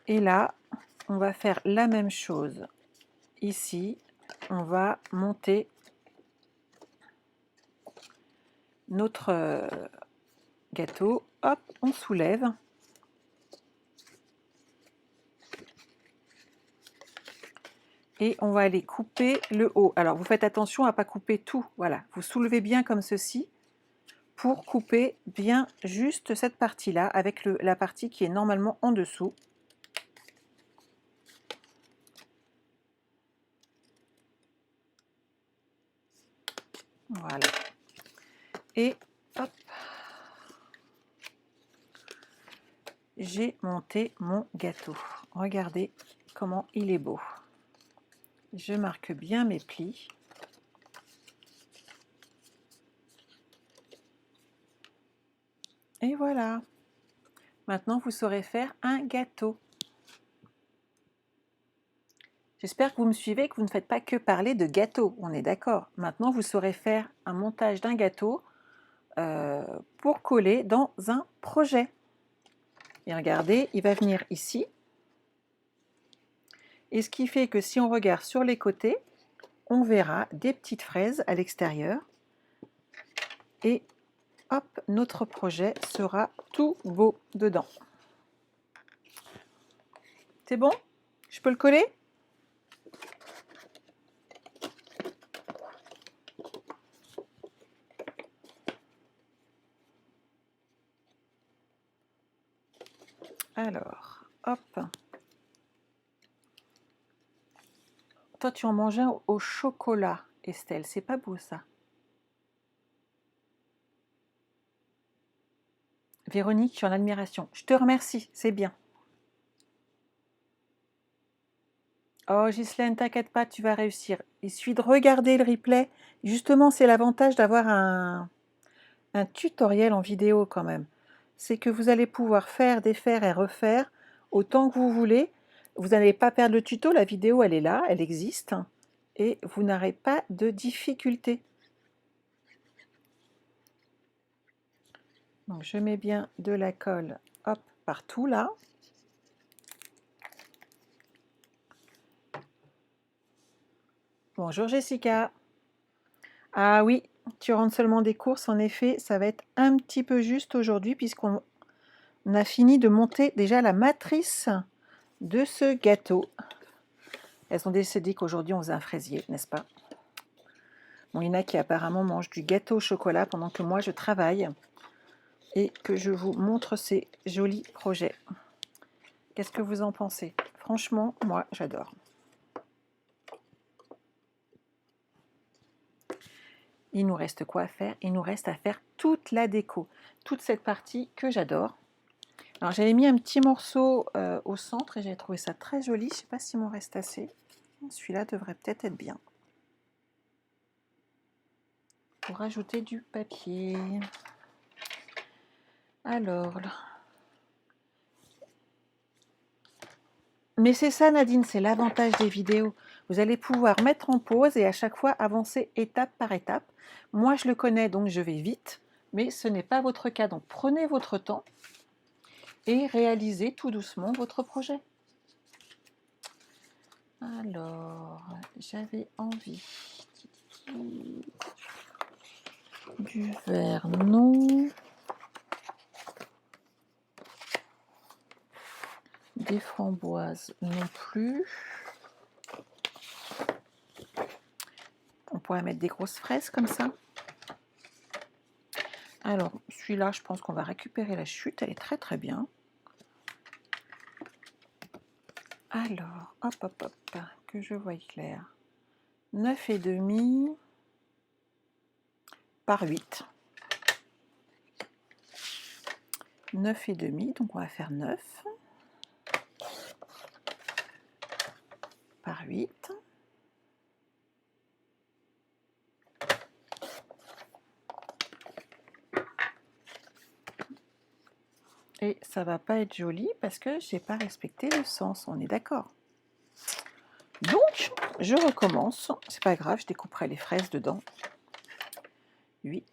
Et là, on va faire la même chose ici, on va monter notre gâteau. Hop, on soulève. Et on va aller couper le haut. Alors, vous faites attention à ne pas couper tout. Voilà, vous soulevez bien comme ceci pour couper bien juste cette partie-là avec la partie qui est normalement en dessous. Voilà. Et hop, j'ai monté mon gâteau. Regardez comment il est beau. Je marque bien mes plis. Et voilà. Maintenant, vous saurez faire un gâteau. J'espère que vous me suivez et que vous ne faites pas que parler de gâteau. On est d'accord. Maintenant, vous saurez faire un montage d'un gâteau pour coller dans un projet. Et regardez, il va venir ici. Et ce qui fait que si on regarde sur les côtés, on verra des petites fraises à l'extérieur. Et hop, notre projet sera tout beau dedans. C'est bon? Je peux le coller? Alors, hop. Toi, tu en manges un au chocolat, Estelle. C'est pas beau, ça. Véronique, je suis en admiration. Je te remercie, c'est bien. Oh, Ghislaine, t'inquiète pas, tu vas réussir. Il suffit de regarder le replay. Justement, c'est l'avantage d'avoir un tutoriel en vidéo quand même. C'est que vous allez pouvoir faire, défaire et refaire autant que vous voulez. Vous n'allez pas perdre le tuto, la vidéo, elle est là, elle existe. Et vous n'aurez pas de difficulté. Donc, je mets bien de la colle, hop, partout là. Bonjour Jessica. Ah oui, tu rentres seulement des courses, en effet, ça va être un petit peu juste aujourd'hui puisqu'on a fini de monter déjà la matrice de ce gâteau. Elles ont décidé qu'aujourd'hui on faisait un fraisier, n'est-ce pas? Bon, il y en a qui apparemment mangent du gâteau au chocolat pendant que moi je travaille et que je vous montre ces jolis projets. Qu'est-ce que vous en pensez? Franchement, moi j'adore. Il nous reste quoi à faire? Il nous reste à faire toute la déco, toute cette partie que j'adore. Alors j'avais mis un petit morceau au centre et j'avais trouvé ça très joli. Je ne sais pas s'il m'en reste assez. Celui-là devrait peut-être être bien. Pour rajouter du papier. Alors. Mais c'est ça Nadine, c'est l'avantage des vidéos. Vous allez pouvoir mettre en pause et à chaque fois avancer étape par étape. Moi je le connais donc je vais vite, mais ce n'est pas votre cas. Donc prenez votre temps et réalisez tout doucement votre projet. Alors, j'avais envie du vert, non. Des framboises non plus. On pourrait mettre des grosses fraises comme ça. Alors, celui-là, je pense qu'on va récupérer la chute. Elle est très très bien. Alors, hop, hop, hop, que je voie clair. 9,5 par 8. 9,5, donc on va faire 9 par 8. Et ça va pas être joli parce que j'ai pas respecté le sens, on est d'accord. Donc, je recommence. C'est pas grave, je découperai les fraises dedans. 8.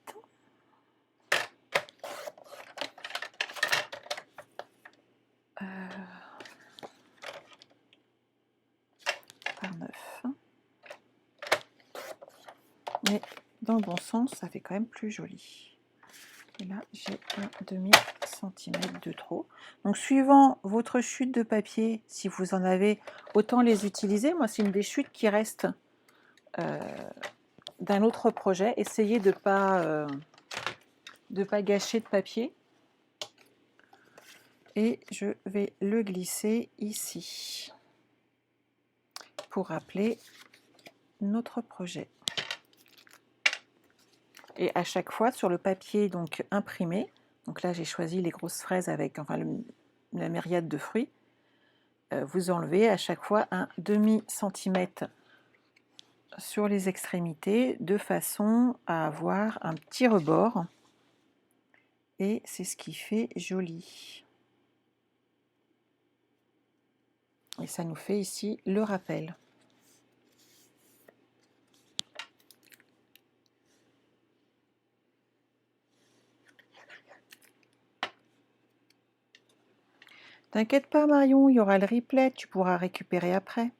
par 9. Mais dans le bon sens, ça fait quand même plus joli. Et là, j'ai un demi-centimètre de trop. Donc, suivant votre chute de papier, si vous en avez, autant les utiliser. Moi, c'est une des chutes qui reste d'un autre projet. Essayez de pas gâcher de papier. Et je vais le glisser ici pour rappeler notre projet. Et à chaque fois sur le papier donc imprimé, donc là j'ai choisi les grosses fraises avec la myriade de fruits, vous enlevez à chaque fois un demi-centimètre sur les extrémités de façon à avoir un petit rebord, et c'est ce qui fait joli. Et ça nous fait ici le rappel. T'inquiète pas Marion, il y aura le replay, tu pourras récupérer après.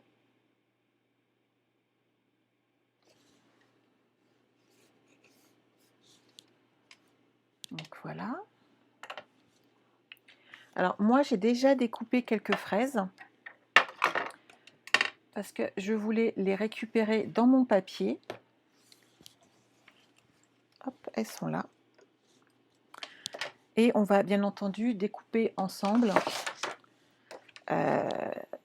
Donc voilà. Alors moi j'ai déjà découpé quelques fraises parce que je voulais les récupérer dans mon papier. Hop, elles sont là. Et on va bien entendu découper ensemble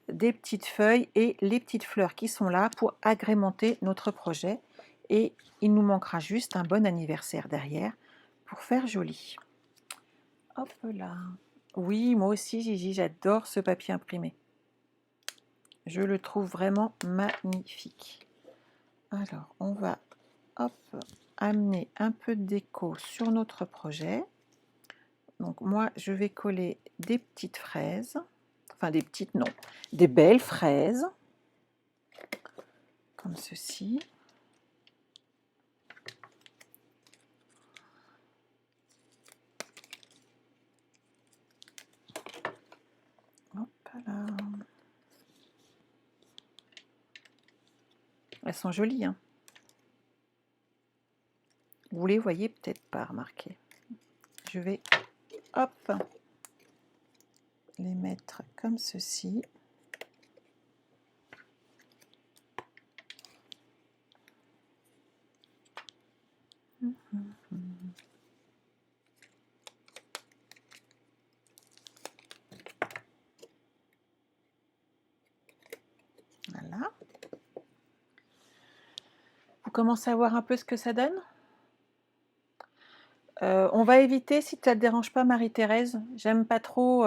des petites feuilles et les petites fleurs qui sont là pour agrémenter notre projet. Et il nous manquera juste un bon anniversaire derrière pour faire joli. Hop là. Oui, moi aussi Gigi, j'adore ce papier imprimé. Je le trouve vraiment magnifique. Alors, on va amener un peu de déco sur notre projet. Donc moi, je vais coller des petites fraises. Enfin, des petites, non. Des belles fraises. Comme ceci. Hop là. Elles sont jolies, hein. Vous les voyez peut-être pas, remarquez. Je vais, hop, les mettre comme ceci. Voilà. Vous commencez à voir un peu ce que ça donne? On va éviter, si ça ne te dérange pas, Marie-Thérèse. J'aime pas trop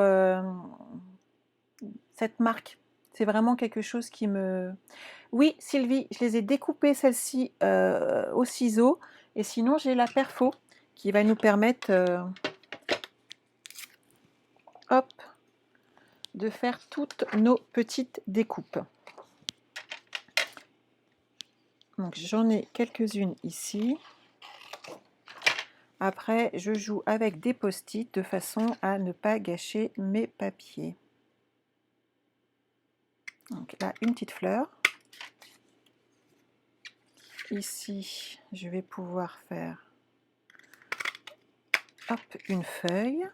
cette marque. C'est vraiment quelque chose qui me... Oui, Sylvie, je les ai découpées, celles-ci, au ciseau. Et sinon, j'ai la perfo qui va nous permettre hop, de faire toutes nos petites découpes. Donc, j'en ai quelques-unes ici. Après, je joue avec des post-it de façon à ne pas gâcher mes papiers. Donc là, une petite fleur. Ici, je vais pouvoir faire hop, une feuille.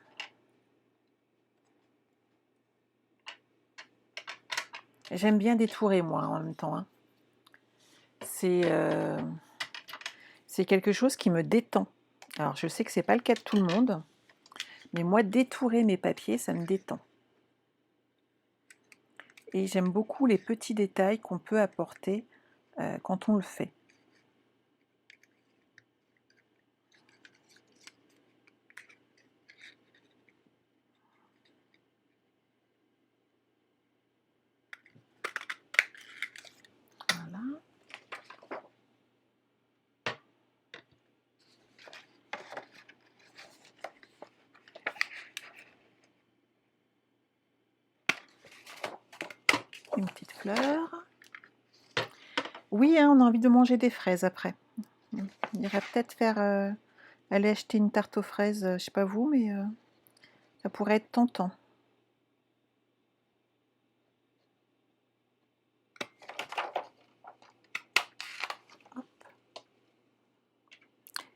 J'aime bien détourer, moi, en même temps, hein. C'est quelque chose qui me détend. Alors, je sais que ce n'est pas le cas de tout le monde, mais moi, détourer mes papiers, ça me détend. Et j'aime beaucoup les petits détails qu'on peut apporter quand on le fait. Voilà. Une petite fleur. Oui, hein, on a envie de manger des fraises après. On irait peut-être faire aller acheter une tarte aux fraises, je sais pas vous, mais ça pourrait être tentant.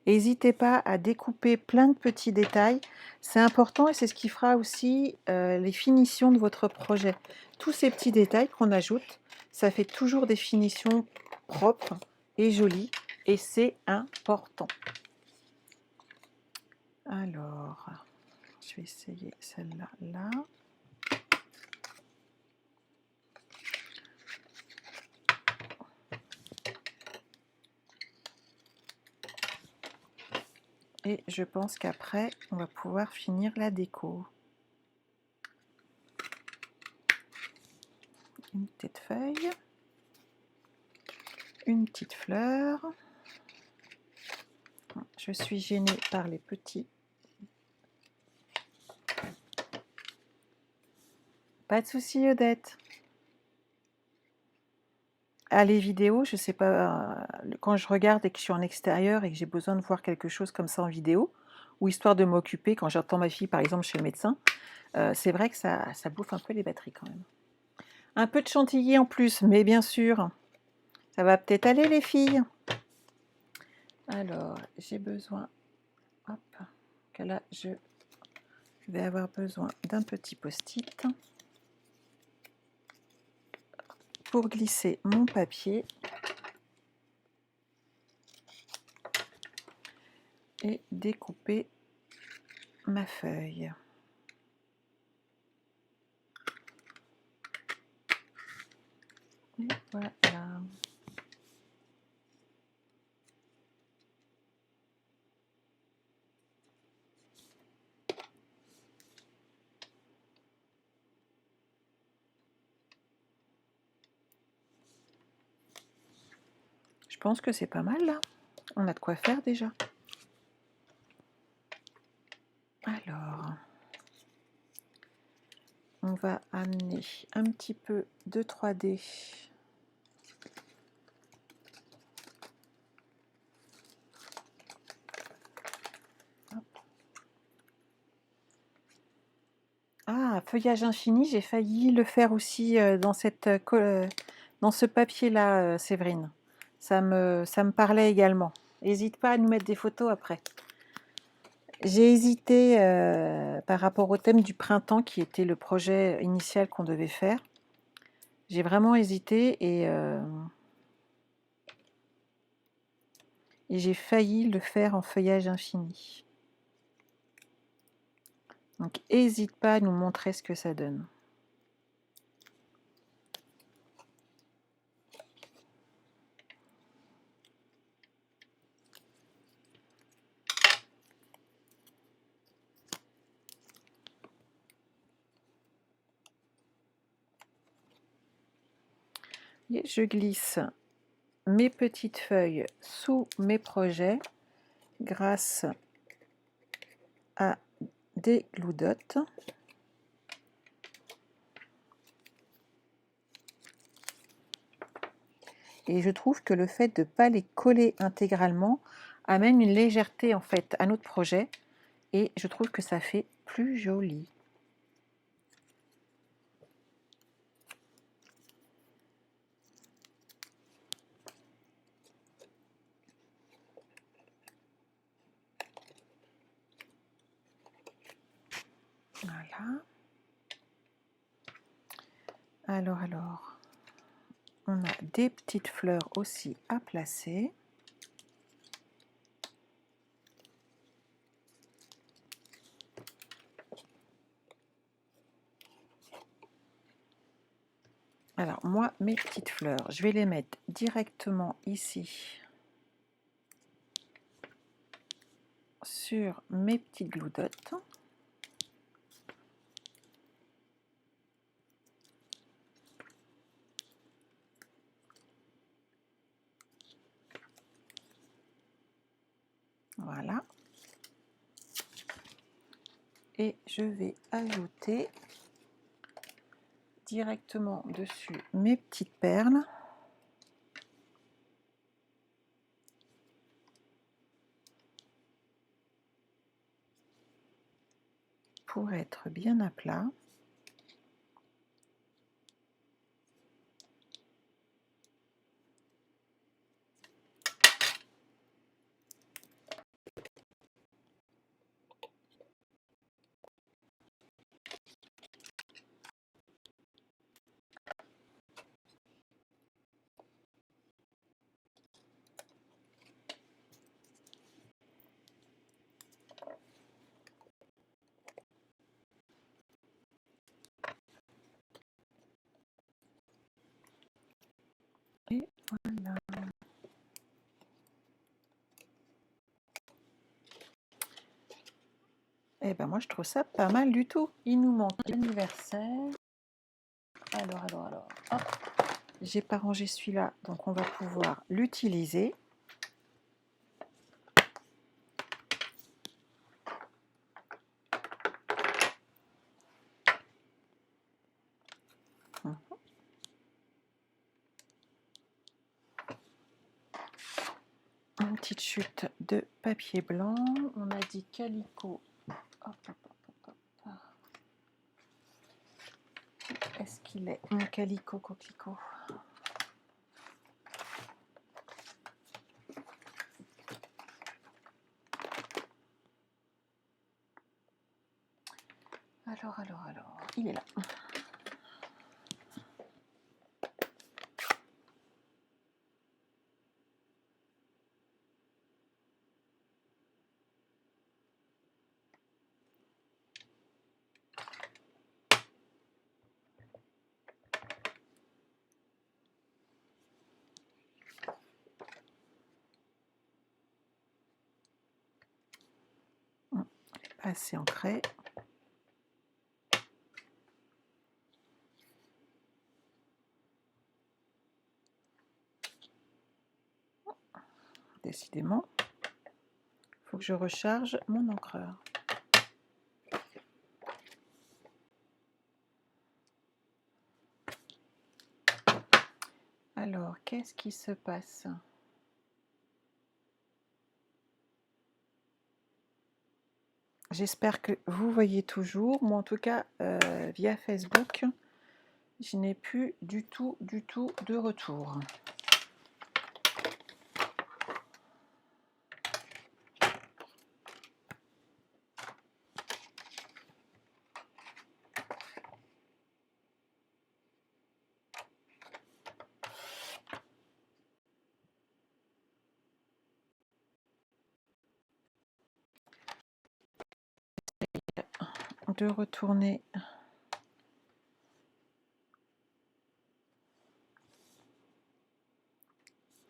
N'hésitez pas à découper plein de petits détails. C'est important et c'est ce qui fera aussi les finitions de votre projet. Tous ces petits détails qu'on ajoute, ça fait toujours des finitions propres et jolies et c'est important. Alors, je vais essayer celle-là là. Et je pense qu'après, on va pouvoir finir la déco. Une petite feuille, une petite fleur. Je suis gênée par les petits. Pas de souci, Odette. Ah, les vidéos, je sais pas, quand je regarde et que je suis en extérieur et que j'ai besoin de voir quelque chose comme ça en vidéo, ou histoire de m'occuper quand j'entends ma fille, par exemple, chez le médecin, c'est vrai que ça bouffe un peu les batteries quand même. Un peu de chantilly en plus, mais bien sûr, ça va peut-être aller les filles. Alors, j'ai besoin, hop, que là, je vais avoir besoin d'un petit post-it pour glisser mon papier et découper ma feuille. Et voilà. Je pense que c'est pas mal là. On a de quoi faire déjà. Alors, on va amener un petit peu de 3D. Hop. Ah, feuillage infini, j'ai failli le faire aussi dans ce papier-là, Séverine. Ça me parlait également. N'hésite pas à nous mettre des photos après. J'ai hésité par rapport au thème du printemps qui était le projet initial qu'on devait faire. J'ai vraiment hésité et j'ai failli le faire en feuillage infini. Donc n'hésite pas à nous montrer ce que ça donne. Et je glisse mes petites feuilles sous mes projets grâce à des glue dots. Et je trouve que le fait de ne pas les coller intégralement amène une légèreté en fait à notre projet et je trouve que ça fait plus joli. Voilà. Alors, on a des petites fleurs aussi à placer. Alors moi, mes petites fleurs, je vais les mettre directement ici sur mes petites glue dots. Voilà. Et je vais ajouter directement dessus mes petites perles. Pour être bien à plat. Voilà. Eh ben moi je trouve ça pas mal du tout. Il nous manque l'anniversaire. Alors. Hop. J'ai pas rangé celui-là, donc on va pouvoir l'utiliser. Une petite chute de papier blanc. On a dit calicot. Hop. Est-ce qu'il est un calicot coquelicot? Alors, il est là. Pas assez ancré. Décidément, il faut que je recharge mon encreur. Alors, qu'est-ce qui se passe? J'espère que vous voyez toujours. Moi, en tout cas, via Facebook, je n'ai plus du tout de retour. De retourner.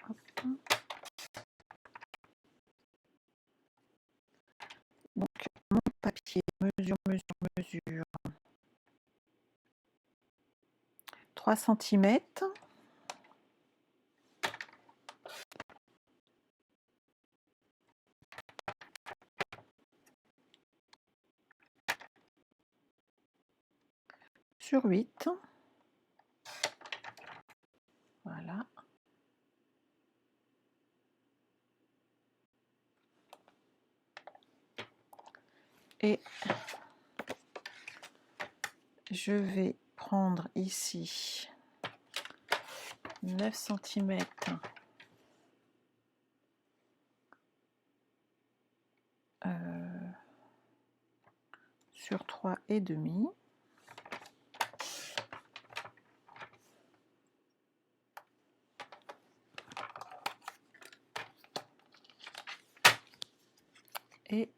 Hop. Donc, mon papier, mesure. 3 cm. Sur 8. Voilà. Et je vais prendre ici 9 cm sur 3,5. Et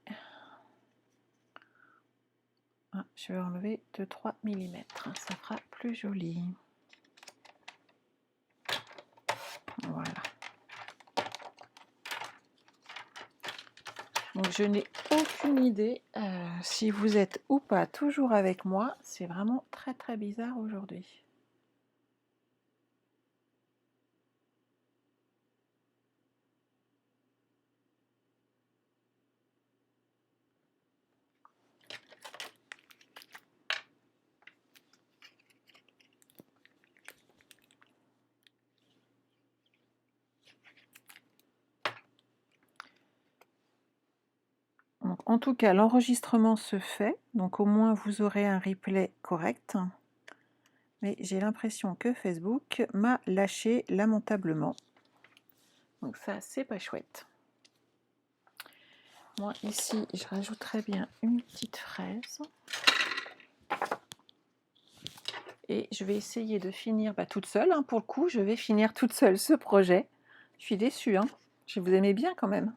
je vais enlever 2-3 mm, ça fera plus joli. Voilà. Donc je n'ai aucune idée si vous êtes ou pas toujours avec moi. C'est vraiment très bizarre aujourd'hui. Donc, en tout cas, l'enregistrement se fait, donc au moins vous aurez un replay correct. Mais j'ai l'impression que Facebook m'a lâché lamentablement. Donc ça, c'est pas chouette. Moi, ici, je rajouterais bien une petite fraise. Et je vais essayer de finir toute seule. Hein, pour le coup, je vais finir toute seule ce projet. Je suis déçue. Hein. Je vous aimais bien quand même.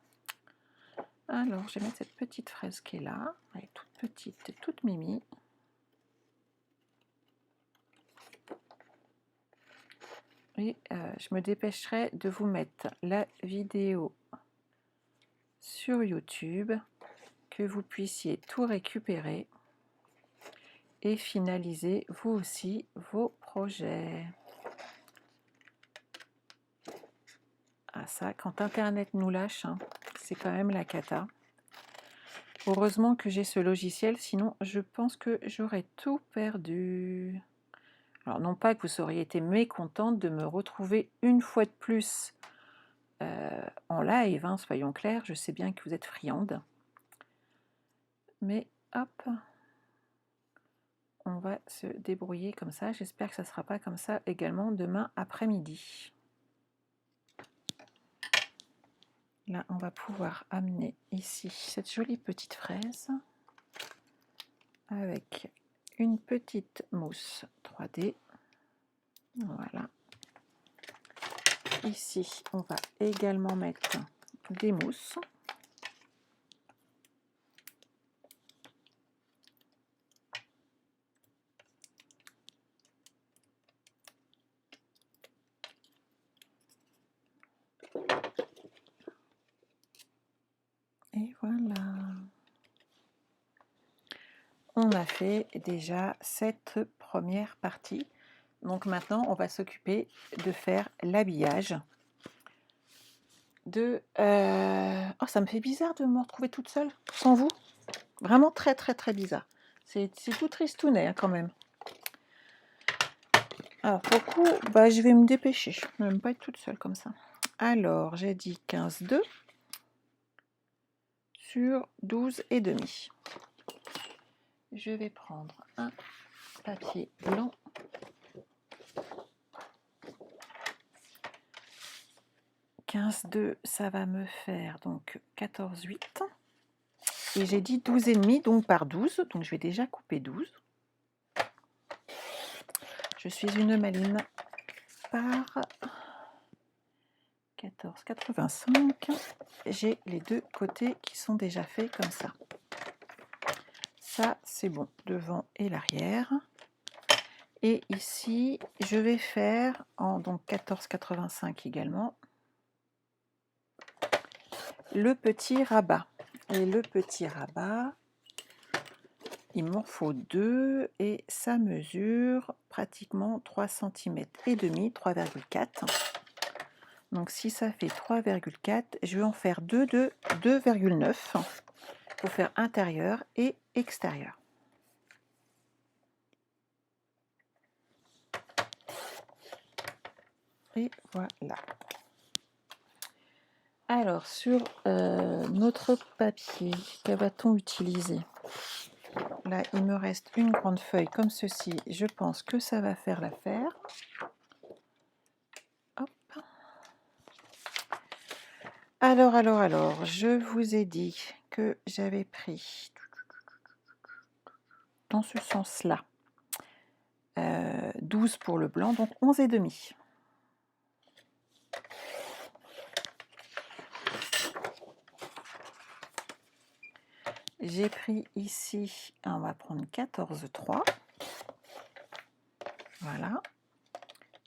Alors, je vais mettre cette petite fraise qui est là. Elle est toute petite et toute mimi. Et je me dépêcherai de vous mettre la vidéo sur YouTube, que vous puissiez tout récupérer et finaliser vous aussi vos projets. Ah ça, quand Internet nous lâche, hein, c'est quand même la cata. Heureusement que j'ai ce logiciel, sinon je pense que j'aurais tout perdu. Alors non pas que vous auriez été mécontente de me retrouver une fois de plus en live, hein, soyons clairs, je sais bien que vous êtes friande. Mais hop, on va se débrouiller comme ça. J'espère que ça ne sera pas comme ça également demain après-midi. Là, on va pouvoir amener ici cette jolie petite fraise avec une petite mousse 3D. Voilà. Ici, on va également mettre des mousses. Et voilà. On a fait déjà cette première partie. Donc maintenant, on va s'occuper de faire l'habillage. Oh, ça me fait bizarre de me retrouver toute seule, sans vous. Vraiment très très très bizarre. C'est tout tristounet hein, quand même. Alors pour le coup, bah, je vais me dépêcher. Je ne vais même pas être toute seule comme ça. Alors, j'ai dit 15,2 sur 12,5. Je vais prendre un papier blanc. « 15,2, ça va me faire donc 14,8. Et j'ai dit 12,5, donc par 12. Donc je vais déjà couper 12. Je suis une maline par 14,85. J'ai les deux côtés qui sont déjà faits comme ça. Ça, c'est bon, devant et l'arrière. Et ici, je vais faire en donc 14,85 également le petit rabat. Et le petit rabat, il m'en faut 2 et ça mesure pratiquement 3 cm et demi, 3,4. Donc si ça fait 3,4, je vais en faire 2 de 2,9 pour faire intérieur et extérieur. Et voilà. Alors sur notre papier, que va-t-on utiliser? Là, il me reste une grande feuille comme ceci. Je pense que ça va faire l'affaire. Hop. Alors, je vous ai dit que j'avais pris dans ce sens-là 12 pour le blanc, donc 11,5. J'ai pris ici, on va prendre 14,3. Voilà.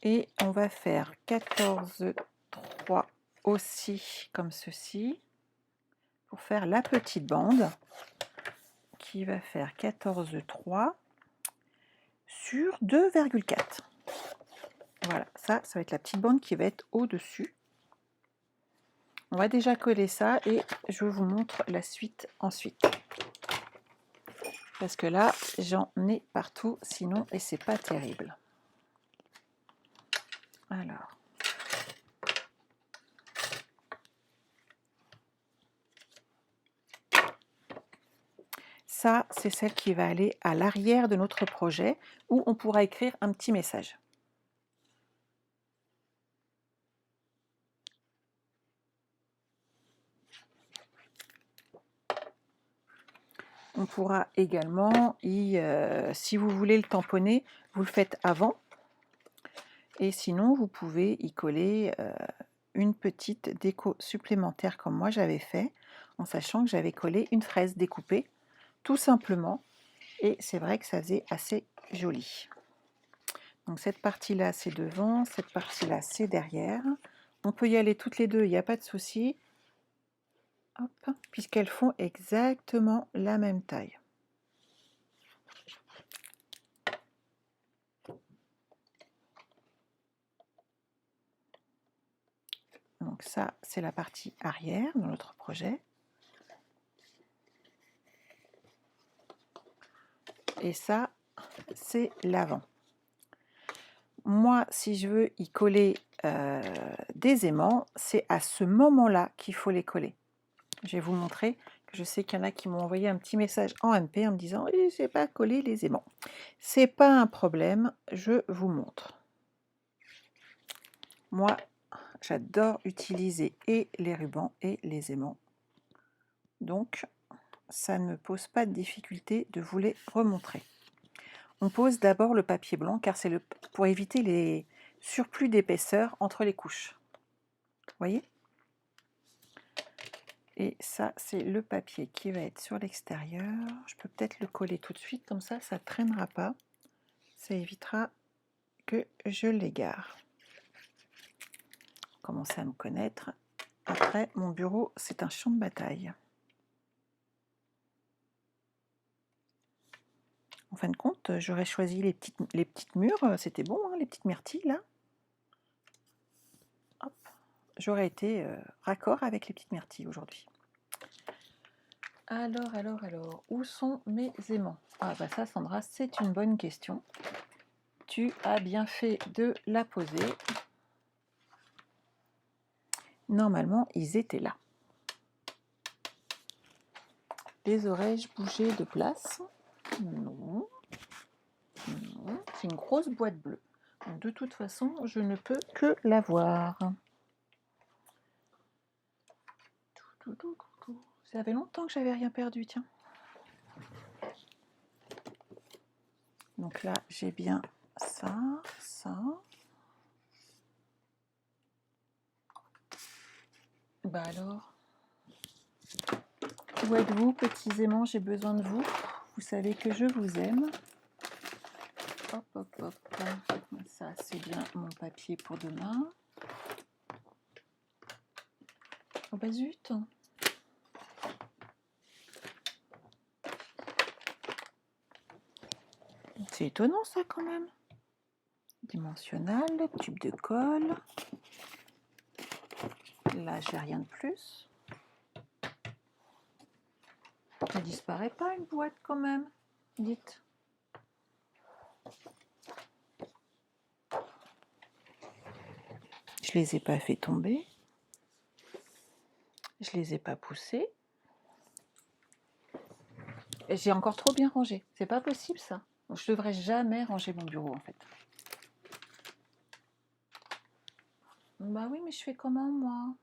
Et on va faire 14,3 aussi, comme ceci, pour faire la petite bande, qui va faire 14,3 sur 2,4. Voilà, ça va être la petite bande qui va être au-dessus. On va déjà coller ça et je vous montre la suite ensuite. Parce que là, j'en ai partout sinon et c'est pas terrible. Alors. Ça, c'est celle qui va aller à l'arrière de notre projet où on pourra écrire un petit message. On pourra également, si vous voulez le tamponner, vous le faites avant. Et sinon, vous pouvez y coller une petite déco supplémentaire comme moi j'avais fait, en sachant que j'avais collé une fraise découpée, tout simplement. Et c'est vrai que ça faisait assez joli. Donc cette partie-là, c'est devant, cette partie-là, c'est derrière. On peut y aller toutes les deux, il n'y a pas de souci. Hop, puisqu'elles font exactement la même taille. Donc ça, c'est la partie arrière dans notre projet. Et ça, c'est l'avant. Moi, si je veux y coller des aimants, c'est à ce moment-là qu'il faut les coller. Je vais vous montrer, que je sais qu'il y en a qui m'ont envoyé un petit message en MP en me disant « Oui, je n'ai pas collé les aimants ». C'est pas un problème, je vous montre. Moi, j'adore utiliser et les rubans et les aimants. Donc, ça ne me pose pas de difficulté de vous les remontrer. On pose d'abord le papier blanc car c'est pour éviter les surplus d'épaisseur entre les couches. Vous voyez? Et ça, c'est le papier qui va être sur l'extérieur. Je peux peut-être le coller tout de suite, comme ça ne traînera pas. Ça évitera que je l'égare. Commencez à me connaître. Après, mon bureau, c'est un champ de bataille. En fin de compte, j'aurais choisi les petites mûres. C'était bon, hein, les petites myrtilles, là. J'aurais été raccord avec les petites myrtilles aujourd'hui. Alors, où sont mes aimants? Ah bah ça, Sandra, c'est une bonne question. Tu as bien fait de la poser. Normalement, ils étaient là. Les aurais-je bougé de place? Non. Non. C'est une grosse boîte bleue. Donc, de toute façon, je ne peux que la voir. Ça fait longtemps que j'avais rien perdu, tiens. Donc là, j'ai bien ça, ça. Bah alors, où êtes-vous, petits aimants? J'ai besoin de vous. Vous savez que je vous aime. Hop, hop, hop. Ça, c'est bien mon papier pour demain. Oh bah zut! C'est étonnant ça quand même. Dimensionnel, tube de colle. Là, j'ai rien de plus. Ça disparaît pas une boîte quand même. Dites. Je les ai pas fait tomber. Je les ai pas poussés. J'ai encore trop bien rangé. C'est pas possible ça. Donc, je devrais jamais ranger mon bureau en fait. Bah oui, mais je fais comment moi?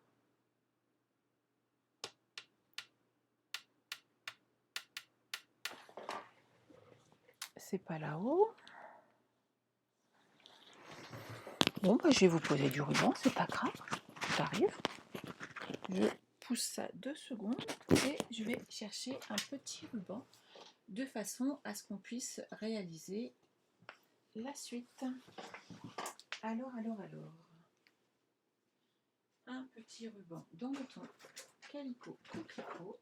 C'est pas là-haut. Bon, bah, je vais vous poser du ruban, c'est pas grave. J'arrive. Je pousse ça 2 secondes et je vais chercher un petit ruban de façon à ce qu'on puisse réaliser la suite. Alors. Un petit ruban d'embouton calicot coquelicot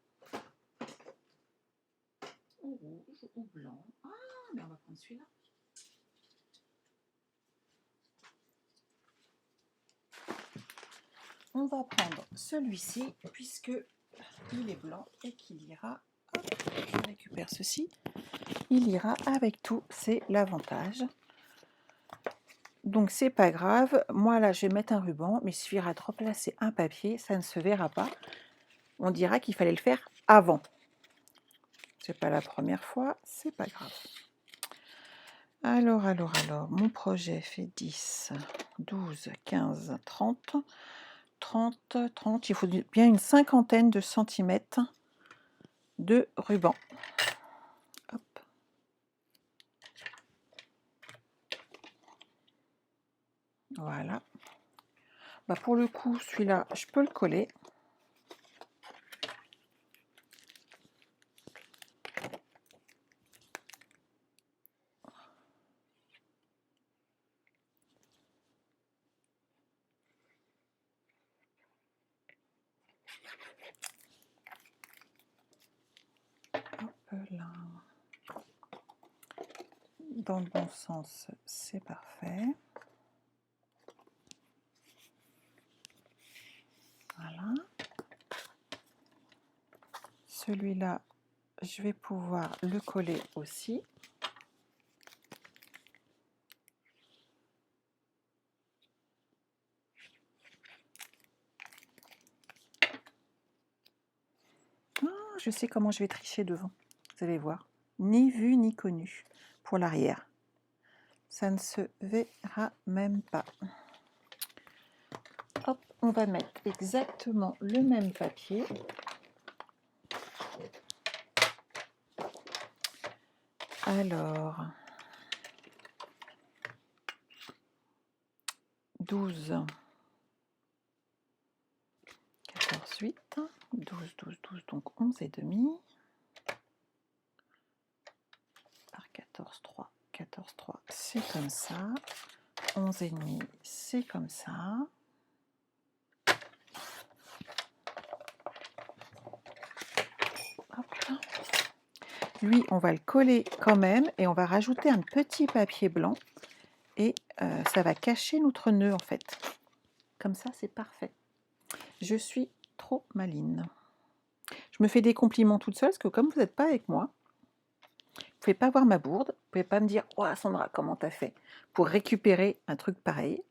ou rouge ou blanc. Ah, mais on va prendre celui-là. On va prendre celui-ci puisque il est blanc et qu'il ira, hop, je récupère ceci, il ira avec tout, c'est l'avantage. Donc c'est pas grave, moi là je vais mettre un ruban, mais il suffira de replacer un papier, ça ne se verra pas. On dira qu'il fallait le faire avant. C'est pas la première fois, c'est pas grave. Alors, mon projet fait 10, 12, 15, 30, 30, il faut bien une cinquantaine de centimètres de ruban. Hop. Voilà. Bah pour le coup, celui-là, je peux le coller. Hop là. Dans le bon sens, c'est parfait. Voilà. Celui-là, je vais pouvoir le coller aussi. Ah, je sais comment je vais tricher devant. Vous allez voir. Ni vu ni connu pour l'arrière. Ça ne se verra même pas. Hop, on va mettre exactement le même papier. Alors, 12, 14, 8, 12, 12, 12, donc 11 et demi. Par 14, 3, 14, 3, c'est comme ça. 11 et demi, c'est comme ça. Hop. Lui, on va le coller quand même et on va rajouter un petit papier blanc et ça va cacher notre nœud en fait. Comme ça, c'est parfait. Je suis trop maline. Je me fais des compliments toute seule parce que comme vous n'êtes pas avec moi, vous ne pouvez pas voir ma bourde, vous ne pouvez pas me dire « Oh Sandra, comment t'as fait pour récupérer un truc pareil ?»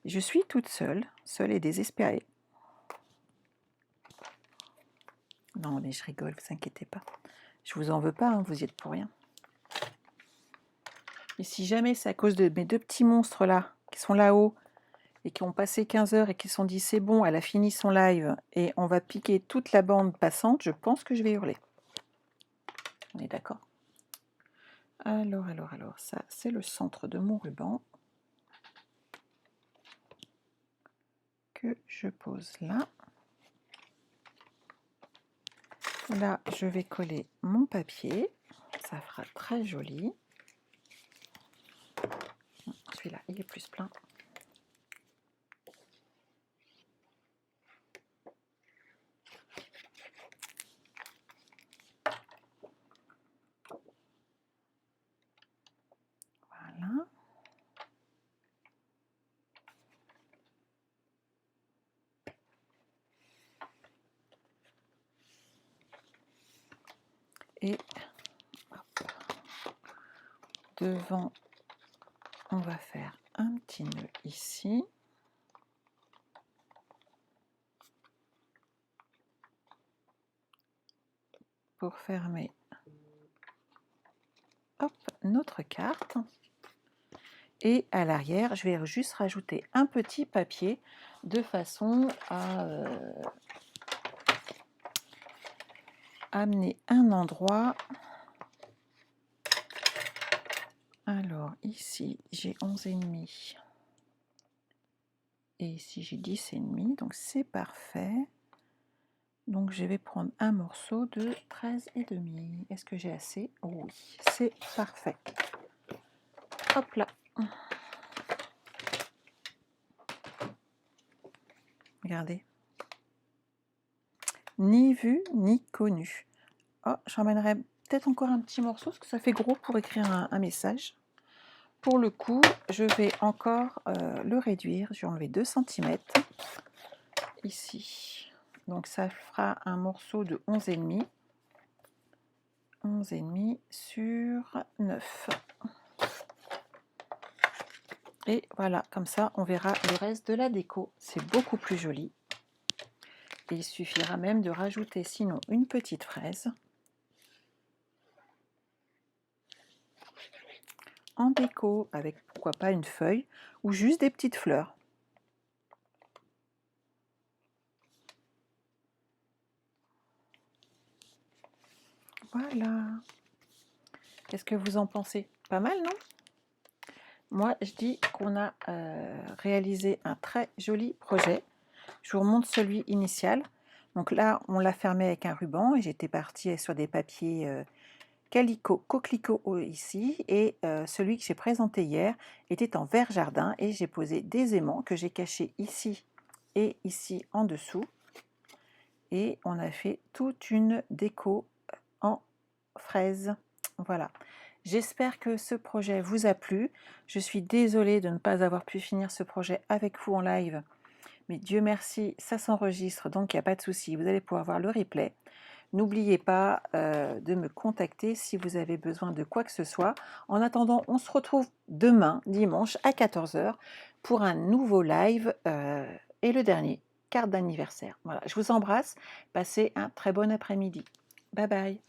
Je suis toute seule, seule et désespérée. Non mais je rigole, vous inquiétez pas. Je vous en veux pas, hein, vous y êtes pour rien. Et si jamais c'est à cause de mes deux petits monstres là, qui sont là-haut, et qui ont passé 15 heures et qui se sont dit c'est bon, elle a fini son live et on va piquer toute la bande passante, je pense que je vais hurler. On est d'accord? Alors, ça c'est le centre de mon ruban que je pose là. Là, je vais coller mon papier, ça fera très joli. Celui-là, il est plus plein. Voilà. Et hop, devant, on va faire un petit nœud ici. Pour fermer hop, notre carte. Et à l'arrière, je vais juste rajouter un petit papier de façon à amener un endroit. Alors ici, j'ai 11,5 et ici j'ai 10,5, donc c'est parfait. Donc je vais prendre un morceau de 13,5. Est-ce que j'ai assez? Oui, c'est parfait. Hop là. Regardez. Ni vu, ni connu. Oh, j'emmènerai peut-être encore un petit morceau, parce que ça fait gros pour écrire un message. Pour le coup, je vais encore le réduire. Je vais enlever 2 cm ici. Donc ça fera un morceau de 11,5. 11,5 sur 9. Et voilà, comme ça, on verra le reste de la déco. C'est beaucoup plus joli. Et il suffira même de rajouter sinon une petite fraise en déco, avec pourquoi pas une feuille ou juste des petites fleurs. Voilà. Qu'est-ce que vous en pensez? Pas mal, non? Moi, je dis qu'on a réalisé un très joli projet. Je vous remonte celui initial. Donc là, on l'a fermé avec un ruban et j'étais partie sur des papiers calico, coquelicot ici. Et celui que j'ai présenté hier était en vert jardin et j'ai posé des aimants que j'ai cachés ici et ici en dessous. et on a fait toute une déco en fraises. Voilà. J'espère que ce projet vous a plu. Je suis désolée de ne pas avoir pu finir ce projet avec vous en live, mais Dieu merci, ça s'enregistre, donc il n'y a pas de souci. Vous allez pouvoir voir le replay. N'oubliez pas de me contacter si vous avez besoin de quoi que ce soit. En attendant, on se retrouve demain, dimanche, à 14 h pour un nouveau live et le dernier, carte d'anniversaire. Voilà, je vous embrasse. Passez un très bon après-midi. Bye bye.